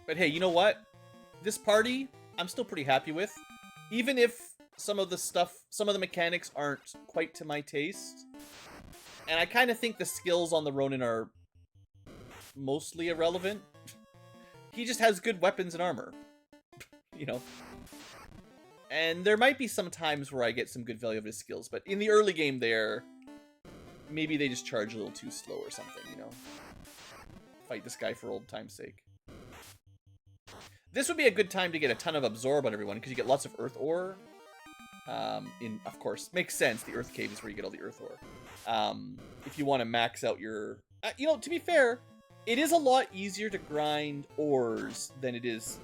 But hey, you know what? This party, I'm still pretty happy with. Even if some of the mechanics aren't quite to my taste. And I kind of think the skills on the Ronin are mostly irrelevant. He just has good weapons and armor. You know? And there might be some times where I get some good value of his skills, but in the early game there, maybe they just charge a little too slow or something, you know? Fight this guy for old time's sake. This would be a good time to get a ton of absorb on everyone, because you get lots of earth ore. Of course, makes sense, the earth cave is where you get all the earth ore. If you want to max out your... you know, to be fair, it is a lot easier to grind ores than it is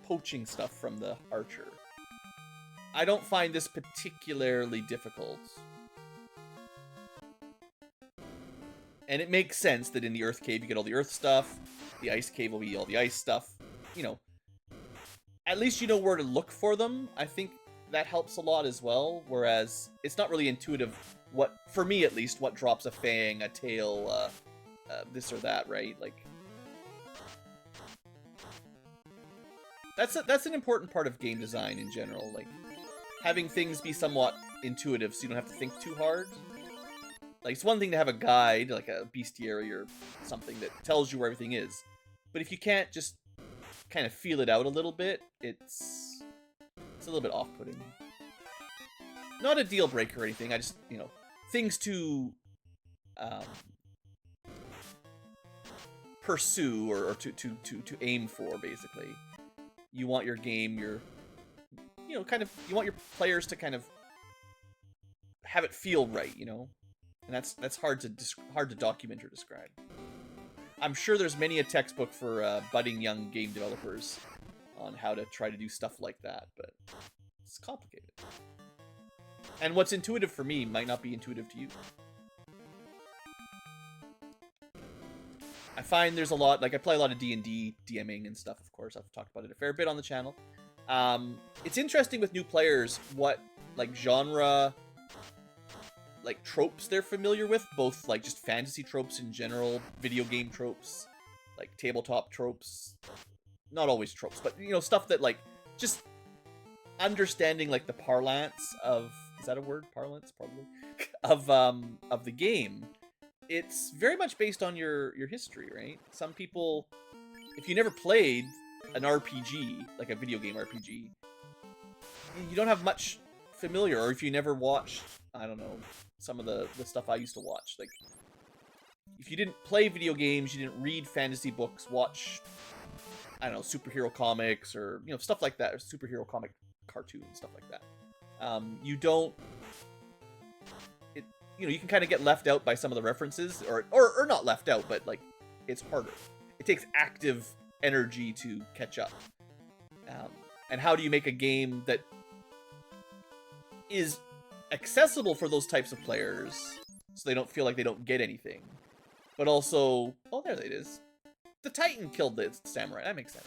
poaching stuff from the archer. I don't find this particularly difficult. And it makes sense that in the earth cave you get all the earth stuff. The ice cave will be all the ice stuff. You know, at least you know where to look for them. I think that helps a lot as well. Whereas it's not really intuitive what, for me at least, what drops a fang, a tail, this or that, right? Like, that's an important part of game design in general. Like, having things be somewhat intuitive so you don't have to think too hard. Like, it's one thing to have a guide, like a bestiary or something that tells you where everything is. But if you can't just kind of feel it out a little bit, it's a little bit off-putting. Not a deal breaker or anything, I just, you know, things to pursue or to aim for, basically. You want your game, your you know, kind of, you want your players to kind of have it feel right, you know, and that's hard to document or describe. I'm sure there's many a textbook for budding young game developers on how to try to do stuff like that, but it's complicated. And what's intuitive for me might not be intuitive to you. I find there's a lot, like I play a lot of D&D, DMing and stuff, of course. I've talked about it a fair bit on the channel. It's interesting with new players what, like, genre, like, tropes they're familiar with. Both, like, just fantasy tropes in general, video game tropes, like, tabletop tropes. Not always tropes, but, you know, stuff that, like, just understanding, like, the parlance of... Is that a word? Parlance? Probably. of the game. It's very much based on your history, right? Some people, if you never played an RPG, like a video game RPG, you don't have much familiar, or if you never watched, I don't know, some of the stuff I used to watch. Like, if you didn't play video games, you didn't read fantasy books, watch, I don't know, superhero comics, or, you know, stuff like that, or superhero comic cartoons, stuff like that. You don't... You know, you can kind of get left out by some of the references, or not left out, but, like, it's harder. It takes active energy to catch up. And how do you make a game that is accessible for those types of players, so they don't feel like they don't get anything, but also... Oh, there it is. The Titan killed the samurai. That makes sense.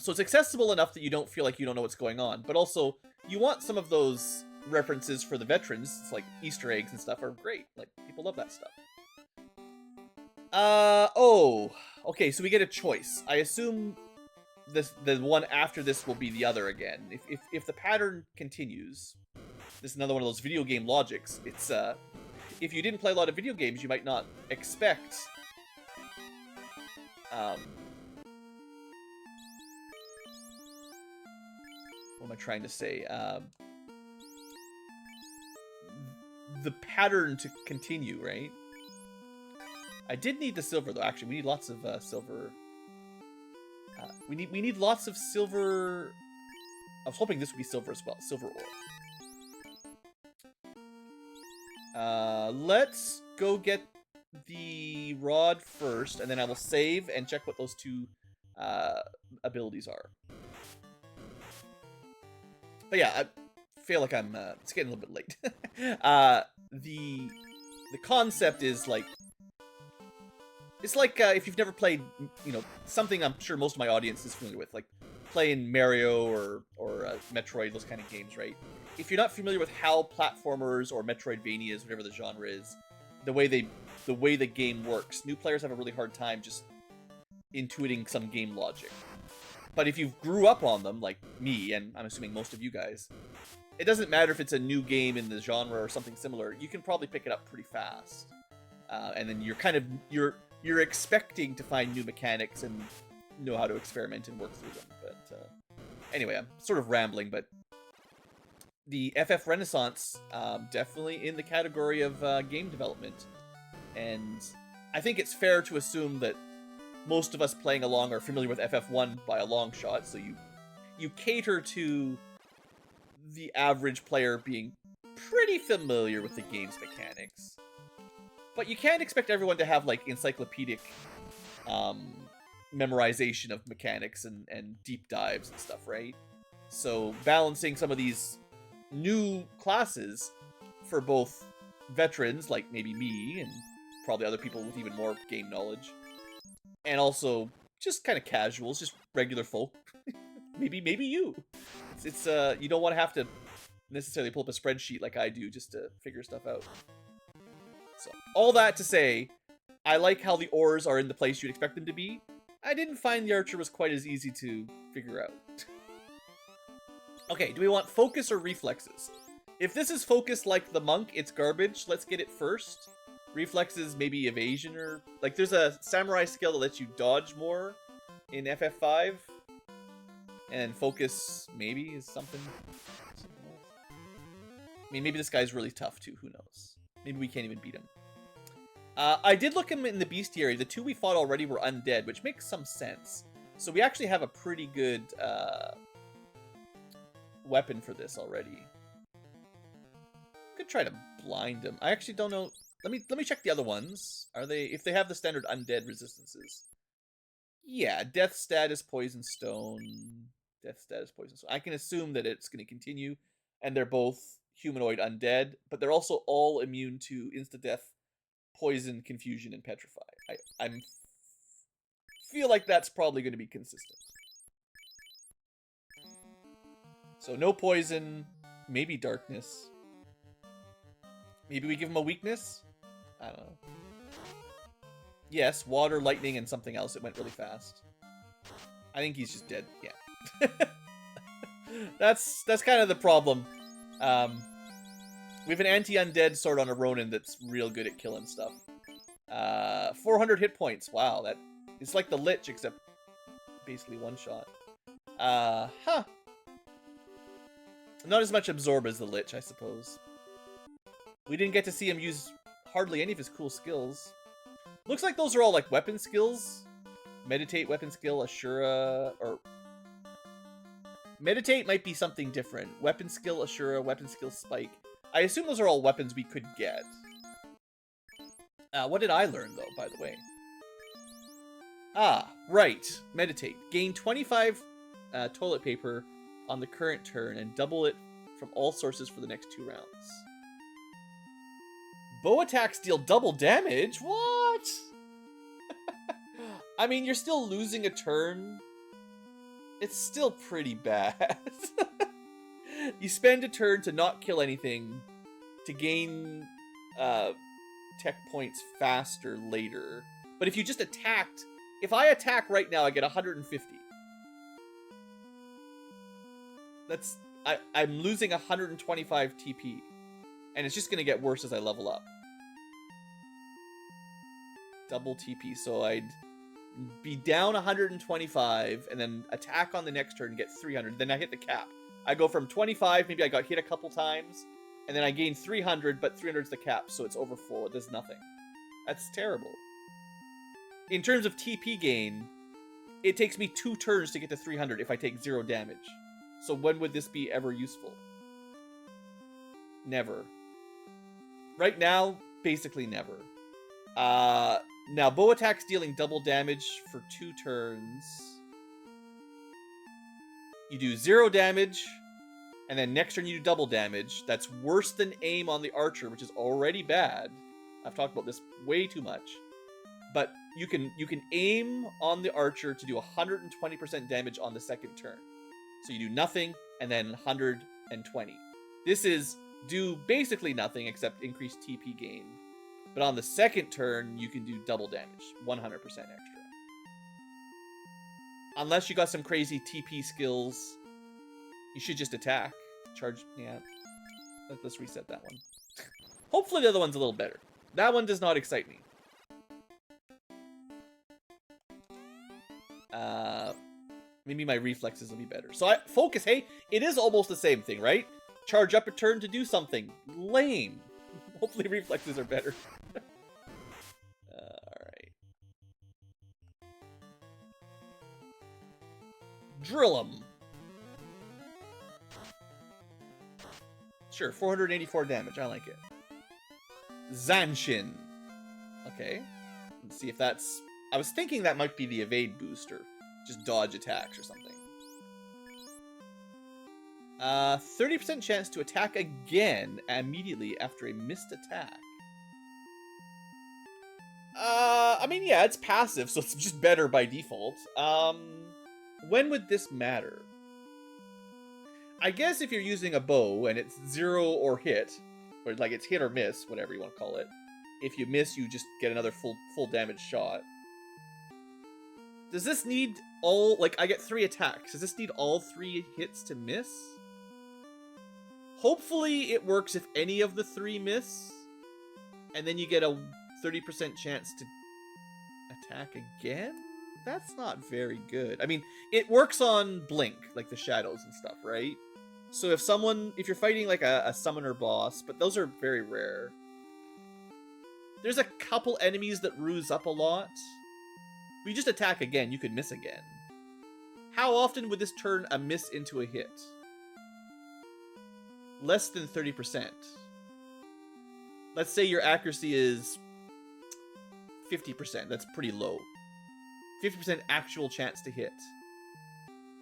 So it's accessible enough that you don't feel like you don't know what's going on, but also, you want some of those references for the veterans. It's like Easter eggs and stuff are great. Like, people love that stuff. Oh, okay, so we get a choice. I assume the one after this will be the other again. If the pattern continues, this is another one of those video game logics. It's, if you didn't play a lot of video games, you might not expect, what am I trying to say? The pattern to continue, right? I did need the silver, though. Actually, we need lots of silver. We need lots of silver. I was hoping this would be silver as well. Silver ore. Let's go get the rod first, and then I will save and check what those two abilities are. But yeah, I feel like I'm, it's getting a little bit late. The concept is, like, it's like, if you've never played, you know, something I'm sure most of my audience is familiar with, like playing Mario or Metroid, those kind of games, right? If you're not familiar with how platformers or Metroidvanias, whatever the genre is, the way the game works, new players have a really hard time just intuiting some game logic. But if you've grew up on them, like me, and I'm assuming most of you guys, it doesn't matter if it's a new game in the genre or something similar, you can probably pick it up pretty fast. And then you're kind of, you're expecting to find new mechanics and know how to experiment and work through them. But anyway, I'm sort of rambling, but the FF Renaissance, definitely in the category of game development. And I think it's fair to assume that most of us playing along are familiar with FF1 by a long shot, so you cater to the average player being pretty familiar with the game's mechanics. But you can't expect everyone to have, like, encyclopedic memorization of mechanics and deep dives and stuff, right? So balancing some of these new classes for both veterans, like maybe me, and probably other people with even more game knowledge, and also just kind of casuals, just regular folk. maybe you. It's you don't want to have to necessarily pull up a spreadsheet like I do just to figure stuff out. So, all that to say, I like how the ores are in the place you'd expect them to be. I didn't find the archer was quite as easy to figure out. Okay, do we want focus or reflexes? If this is focus like the monk, it's garbage. Let's get it first. Reflexes, maybe evasion, or... Like, there's a samurai skill that lets you dodge more in FF5. And focus, maybe, is something else. I mean, maybe this guy's really tough, too. Who knows? Maybe we can't even beat him. I did look him in the bestiary. The two we fought already were undead, which makes some sense. So we actually have a pretty good weapon for this already. Could try to blind him. I actually don't know. Let me check the other ones. Are they, if they have the standard undead resistances? Yeah, death status, poison stone. Death status, poison stone. I can assume that it's going to continue, and they're both humanoid undead, but they're also all immune to insta-death, poison, confusion, and petrify. I feel like that's probably going to be consistent. So no poison, maybe darkness. Maybe we give him a weakness? I don't know. Yes, water, lightning, and something else. It went really fast. I think he's just dead. Yeah. That's kind of the problem. We have an anti-undead sword on a Ronin that's real good at killing stuff. 400 hit points. Wow, that it's like the Lich, except basically one shot. Huh. Not as much absorb as the Lich, I suppose. We didn't get to see him use hardly any of his cool skills. Looks like those are all like weapon skills. Meditate, weapon skill, Ashura, or... Meditate might be something different. Weapon skill, Ashura, weapon skill, Spike. I assume those are all weapons we could get. What did I learn, though, by the way? Ah, right. Meditate. Gain 25 toilet paper on the current turn and double it from all sources for the next 2 rounds. Bow attacks deal double damage? What? I mean, you're still losing a turn. It's still pretty bad. You spend a turn to not kill anything to gain tech points faster later. But if you just attacked... If I attack right now, I get 150. That's... I'm losing 125 TP. And it's just going to get worse as I level up. Double TP, so I'd be down 125, and then attack on the next turn and get 300. Then I hit the cap. I go from 25, maybe I got hit a couple times, and then I gain 300, but 300 is the cap, so it's over full. It does nothing. That's terrible. In terms of TP gain, it takes me 2 turns to get to 300 if I take 0 damage. So when would this be ever useful? Never. Right now, basically never. Now, bow attacks dealing double damage for 2 turns. You do 0 damage, and then next turn you do double damage. That's worse than aim on the archer, which is already bad. I've talked about this way too much. But you can aim on the archer to do 120% damage on the second turn. So you do nothing, and then 120. This is do basically nothing except increase TP gain. But on the second turn, you can do double damage, 100% extra. Unless you got some crazy TP skills, you should just attack. Charge, yeah. Let's reset that one. Hopefully the other one's a little better. That one does not excite me. Maybe my reflexes will be better. So focus, hey, it is almost the same thing, right? Charge up a turn to do something. Lame. Hopefully reflexes are better. Alright. Drill 'em. Sure, 484 damage. I like it. Zanshin. Okay. Let's see if that's... I was thinking that might be the evade booster. Just dodge attacks or something. 30% chance to attack again immediately after a missed attack. I mean, yeah, it's passive, so it's just better by default. When would this matter? I guess if you're using a bow and it's 0 or hit, or like it's hit or miss, whatever you want to call it. If you miss, you just get another full damage shot. Does this need all, like, I get 3 attacks. Does this need all 3 hits to miss? Hopefully it works if any of the 3 miss. And then you get a 30% chance to attack again? That's not very good. I mean, it works on blink, like the shadows and stuff, right? So if you're fighting like a summoner boss, but those are very rare. There's a couple enemies that ruse up a lot. If you just attack again, you could miss again. How often would this turn a miss into a hit? less than 30%. Let's say your accuracy is 50%. That's pretty low. 50% actual chance to hit.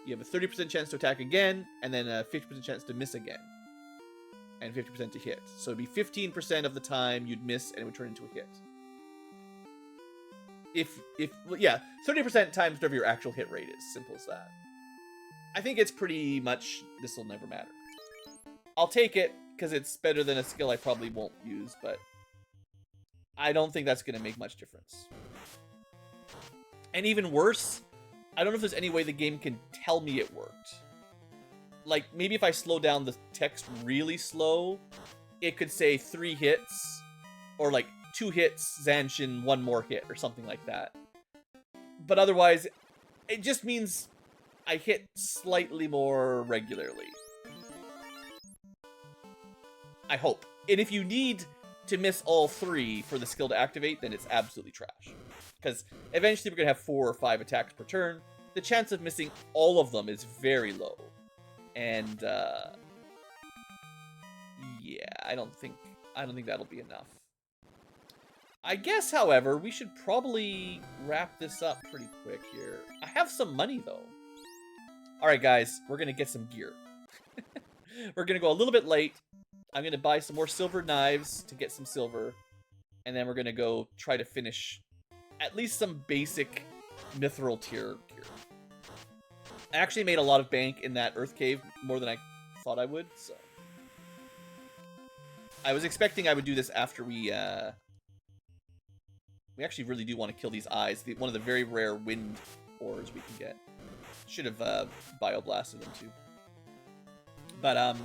You have a 30% chance to attack again, and then a 50% chance to miss again. And 50% to hit. So it'd be 15% of the time you'd miss and it would turn into a hit. Yeah, 30% times whatever your actual hit rate is. Simple as that. I think it's pretty much, this will never matter. I'll take it, because it's better than a skill I probably won't use, but I don't think that's going to make much difference. And even worse, I don't know if there's any way the game can tell me it worked. Like, maybe if I slow down the text really slow, it could say 3 hits, or like 2 hits, Zanshin, 1 more hit, or something like that. But otherwise, it just means I hit slightly more regularly. I hope. And if you need to miss all 3 for the skill to activate, then it's absolutely trash. Because eventually we're going to have 4 or 5 attacks per turn. The chance of missing all of them is very low. And, yeah, I don't think that'll be enough. I guess, however, we should probably wrap this up pretty quick here. I have some money, though. Alright, guys, we're going to get some gear. We're going to go a little bit late. I'm going to buy some more silver knives to get some silver. And then we're going to go try to finish at least some basic mithril tier gear. I actually made a lot of bank in that earth cave, more than I thought I would, so. I was expecting I would do this after we actually really do want to kill these eyes. One of the very rare wind ores we can get. Should have bioblasted them too. But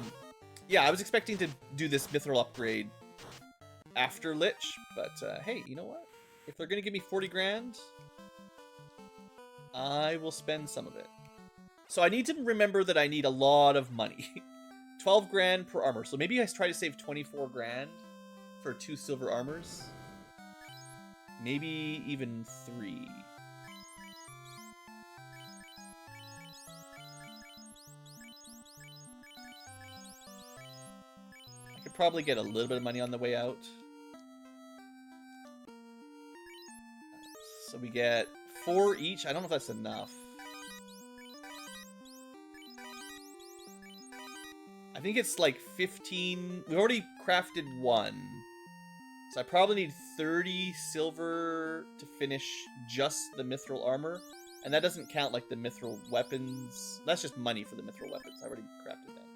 yeah, I was expecting to do this mithril upgrade after Lich, but hey, you know what? If they're gonna give me 40 grand, I will spend some of it. So I need to remember that I need a lot of money. 12 grand per armor. So maybe I try to save 24 grand for 2 silver armors. Maybe even 3. I could probably get a little bit of money on the way out. So we get 4 each. I don't know if that's enough. I think it's like 15. We already crafted 1. So I probably need 30 silver to finish just the mithril armor. And that doesn't count like the mithril weapons. That's just money for the mithril weapons. I already crafted them.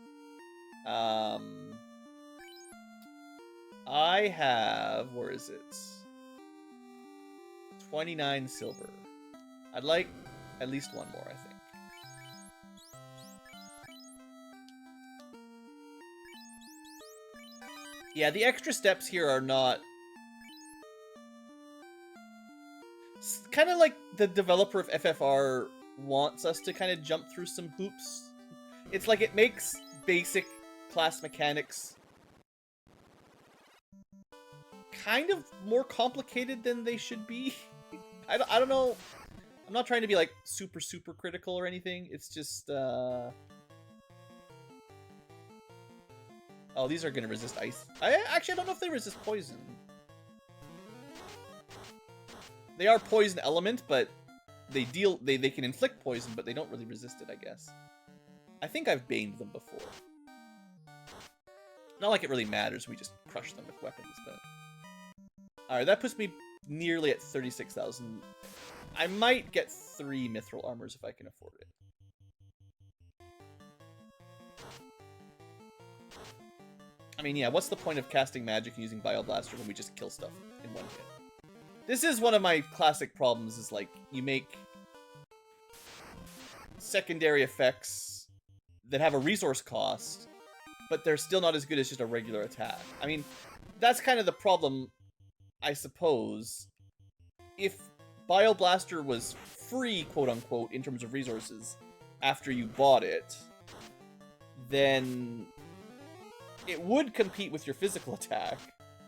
I have, where is it? 29 silver. I'd like at least 1 more, I think. Yeah, the extra steps here are not... It's kind of like the developer of FFR wants us to kind of jump through some hoops. It's like it makes basic class mechanics kind of more complicated than they should be. I don't know. I'm not trying to be like super critical or anything. It's just oh, these are gonna resist ice. I don't know if they resist poison. They are poison element, but they can inflict poison, but they don't really resist it, I guess. I think I've baned them before. Not like it really matters, we just crush them with weapons, but... Alright, that puts me nearly at 36,000. I might get 3 mithril armors if I can afford it. I mean, yeah, what's the point of casting magic using Bioblaster when we just kill stuff in 1 hit? This is one of my classic problems, is like, you make secondary effects that have a resource cost, but they're still not as good as just a regular attack. I mean, that's kind of the problem, I suppose. If Bioblaster was free, quote-unquote, in terms of resources, after you bought it, then it would compete with your physical attack.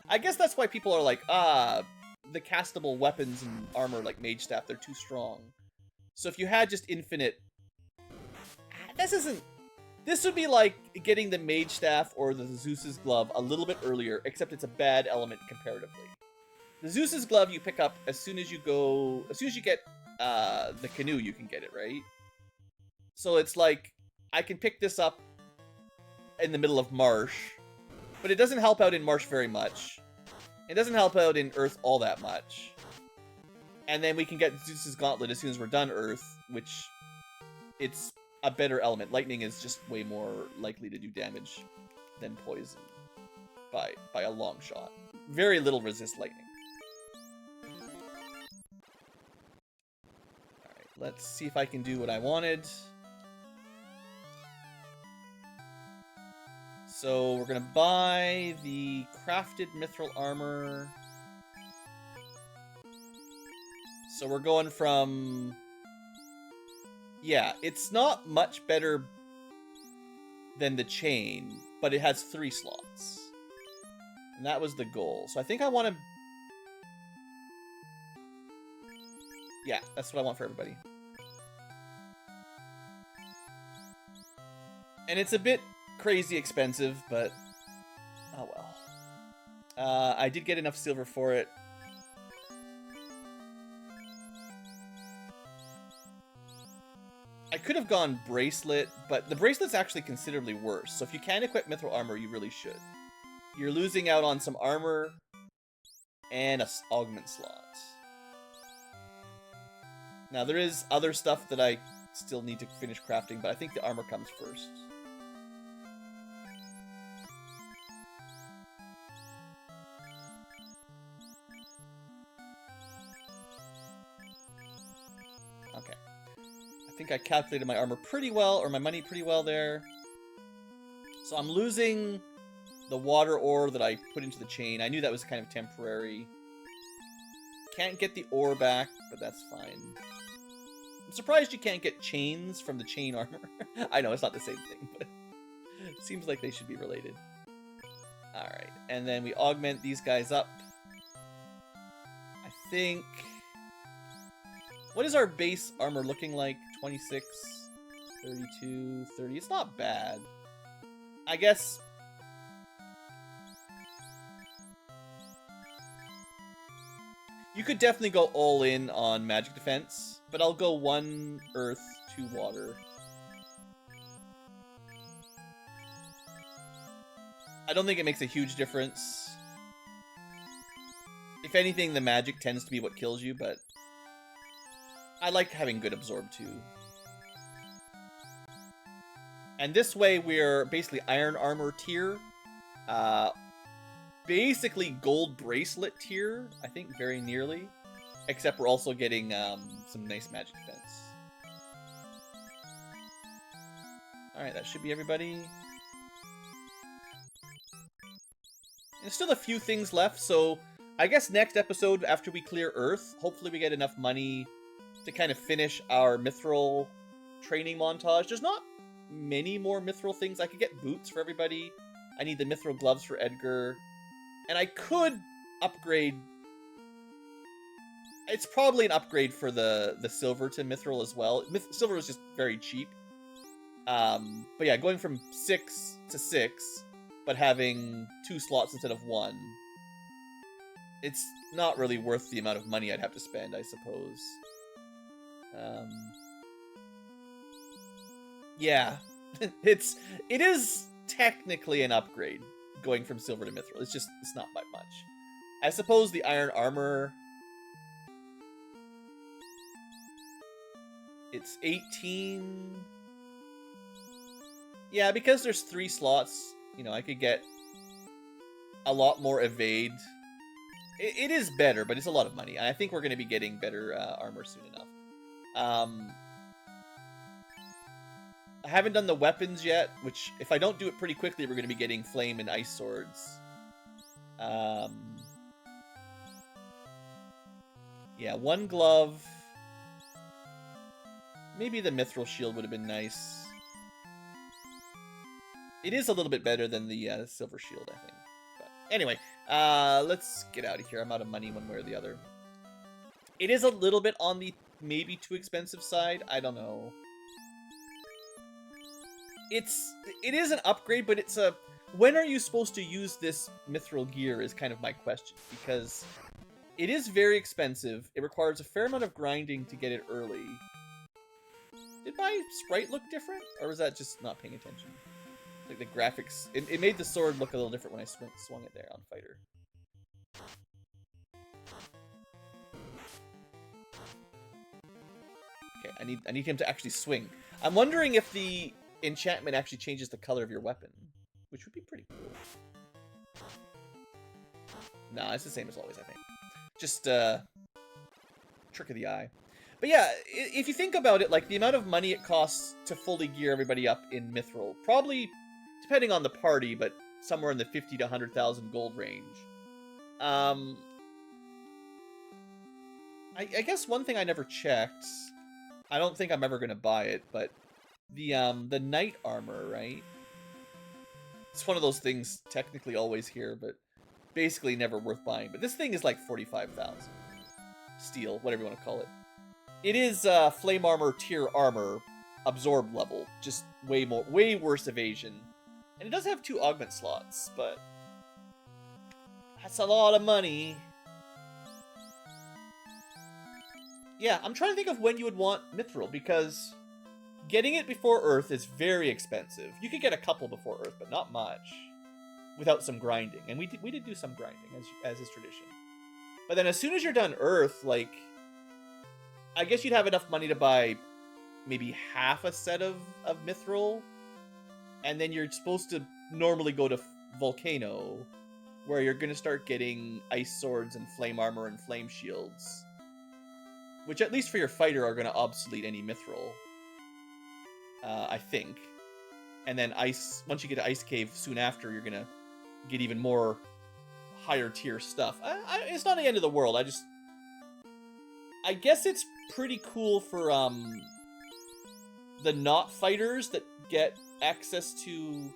I guess that's why people are like, the castable weapons and armor like Mage Staff, they're too strong. So if you had just infinite... This isn't This would be like getting the Mage Staff or the Zeus's Glove a little bit earlier, except it's a bad element comparatively. The Zeus's Glove you pick up as soon as you get the canoe, you can get it, right? So it's like, I can pick this up in the middle of Marsh, but it doesn't help out in Marsh very much. It doesn't help out in Earth all that much. And then we can get Zeus's Gauntlet as soon as we're done Earth, which it's a better element. Lightning is just way more likely to do damage than poison by a long shot. Very little resist lightning. Alright, let's see if I can do what I wanted. So we're gonna buy the crafted mithril armor. So we're going from... Yeah, it's not much better than the chain, but it has 3 slots. And that was the goal. So I think I want to... Yeah, that's what I want for everybody. And it's a bit crazy expensive, but... Oh well. I did get enough silver for it. I could have gone bracelet, but the bracelet's actually considerably worse. So if you can equip mithril armor, you really should. You're losing out on some armor and a augment slot. Now there is other stuff that I still need to finish crafting, but I think the armor comes first. Okay. I think I calculated my armor pretty well, or my money pretty well there. So I'm losing the water ore that I put into the chain. I knew that was kind of temporary. Can't get the ore back, but that's fine. I'm surprised you can't get chains from the chain armor. I know, it's not the same thing, but it seems like they should be related. Alright, and then we augment these guys up. I think... What is our base armor looking like? 26, 32, 30. It's not bad. I guess... You could definitely go all in on magic defense, but I'll go 1 earth, 2 water. I don't think it makes a huge difference. If anything, the magic tends to be what kills you, but... I like having good absorb too. And this way we're basically iron armor tier. Basically gold bracelet tier, I think very nearly. Except we're also getting some nice magic defense. Alright, that should be everybody. There's still a few things left, so I guess next episode after we clear Earth, hopefully we get enough money to kind of finish our mithril training montage. There's not many more mithril things. I could get boots for everybody. I need the mithril gloves for Edgar. And I could upgrade... It's probably an upgrade for the silver to mithril as well. Silver is just very cheap. But yeah, going from 6 to 6, but having 2 slots instead of 1. It's not really worth the amount of money I'd have to spend, I suppose. Yeah, it is technically an upgrade going from silver to mithril. It's not by much. I suppose the iron armor, it's 18. Yeah, because there's 3 slots, you know, I could get a lot more evade. It is better, but it's a lot of money. I think we're going to be getting better armor soon enough. I haven't done the weapons yet, which, if I don't do it pretty quickly, we're going to be getting flame and ice swords. Yeah, 1 glove. Maybe the mithril shield would have been nice. It is a little bit better than the silver shield, I think. But anyway, let's get out of here. I'm out of money one way or the other. It is a little bit on the maybe too expensive side. I don't know. it is an upgrade, but it's a... When are you supposed to use this mithril gear is kind of my question, because it is very expensive. It requires a fair amount of grinding to get it early. Did my sprite look different, or was that just not paying attention? Like the graphics, it made the sword look a little different when I swung it there on Fighter. Okay, I need him to actually swing. I'm wondering if the enchantment actually changes the color of your weapon, which would be pretty cool. Nah, it's the same as always, I think. Just trick of the eye. But yeah, if you think about it, like the amount of money it costs to fully gear everybody up in Mithril, probably, depending on the party, but somewhere in the 50 to 100,000 gold range. I guess one thing I never checked, I don't think I'm ever gonna buy it, but the knight armor, right? It's one of those things technically always here, but basically never worth buying. But this thing is like 45,000 steel, whatever you want to call it. It is flame armor tier armor, absorb level, just way worse evasion. And it does have 2 augment slots, but that's a lot of money. Yeah, I'm trying to think of when you would want Mithril, because getting it before Earth is very expensive. You could get a couple before Earth, but not much without some grinding. And we did do some grinding, as is tradition. But then as soon as you're done Earth, like, I guess you'd have enough money to buy maybe half a set of Mithril. And then you're supposed to normally go to Volcano, where you're going to start getting ice swords and flame armor and flame shields. Which, at least for your fighter, are going to obsolete any Mithril. I think. And then once you get to Ice Cave soon after, you're going to get even more higher tier stuff. It's not the end of the world. I guess it's pretty cool for the not fighters that get access to...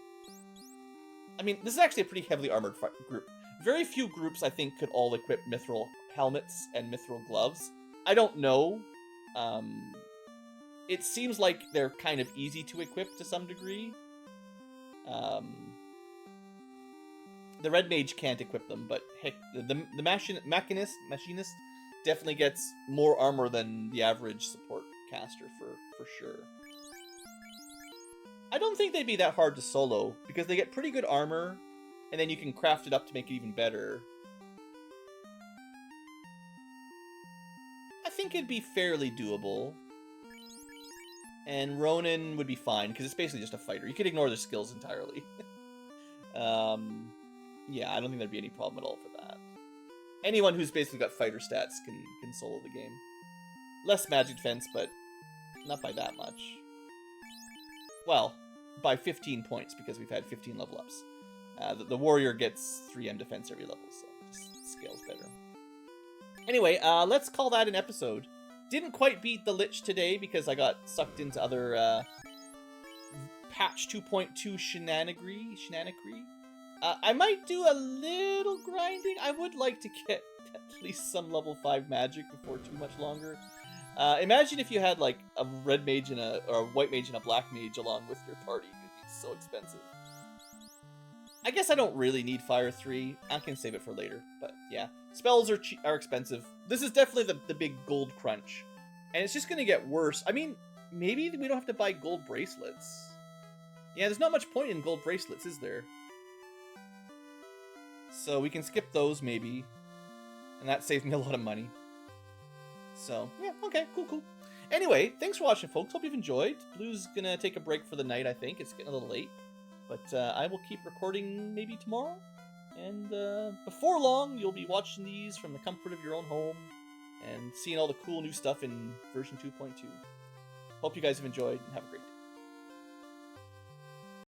I mean, this is actually a pretty heavily armored group. Very few groups, I think, could all equip Mithril helmets and Mithril gloves. I don't know. It seems like they're kind of easy to equip to some degree. The Red Mage can't equip them, but heck, the Machinist definitely gets more armor than the average support caster for sure. I don't think they'd be that hard to solo, because they get pretty good armor, and then you can craft it up to make it even better. I think it'd be fairly doable. And Ronin would be fine, because it's basically just a fighter. You could ignore their skills entirely. Yeah, I don't think there'd be any problem at all for that. Anyone who's basically got fighter stats can solo the game. Less magic defense, but not by that much. Well, by 15 points, because we've had 15 level ups. The warrior gets 3M defense every level, so it just scales better. Anyway, let's call that an episode. Didn't quite beat the Lich today, because I got sucked into other patch 2.2 shenanigans. I might do a little grinding. I would like to get at least some level 5 magic before too much longer. Imagine if you had like a red mage and a white mage and a black mage along with your party. It'd be so expensive. I guess I don't really need Fire 3. I can save it for later. But yeah, spells are expensive. This is definitely the big gold crunch. And it's just going to get worse. I mean, maybe we don't have to buy gold bracelets. Yeah, there's not much point in gold bracelets, is there? So we can skip those, maybe. And that saves me a lot of money. So, yeah, okay, cool. Anyway, thanks for watching, folks. Hope you've enjoyed. Blue's gonna take a break for the night, I think. It's getting a little late. But I will keep recording maybe tomorrow. And before long, you'll be watching these from the comfort of your own home and seeing all the cool new stuff in version 2.2. Hope you guys have enjoyed, and have a great day.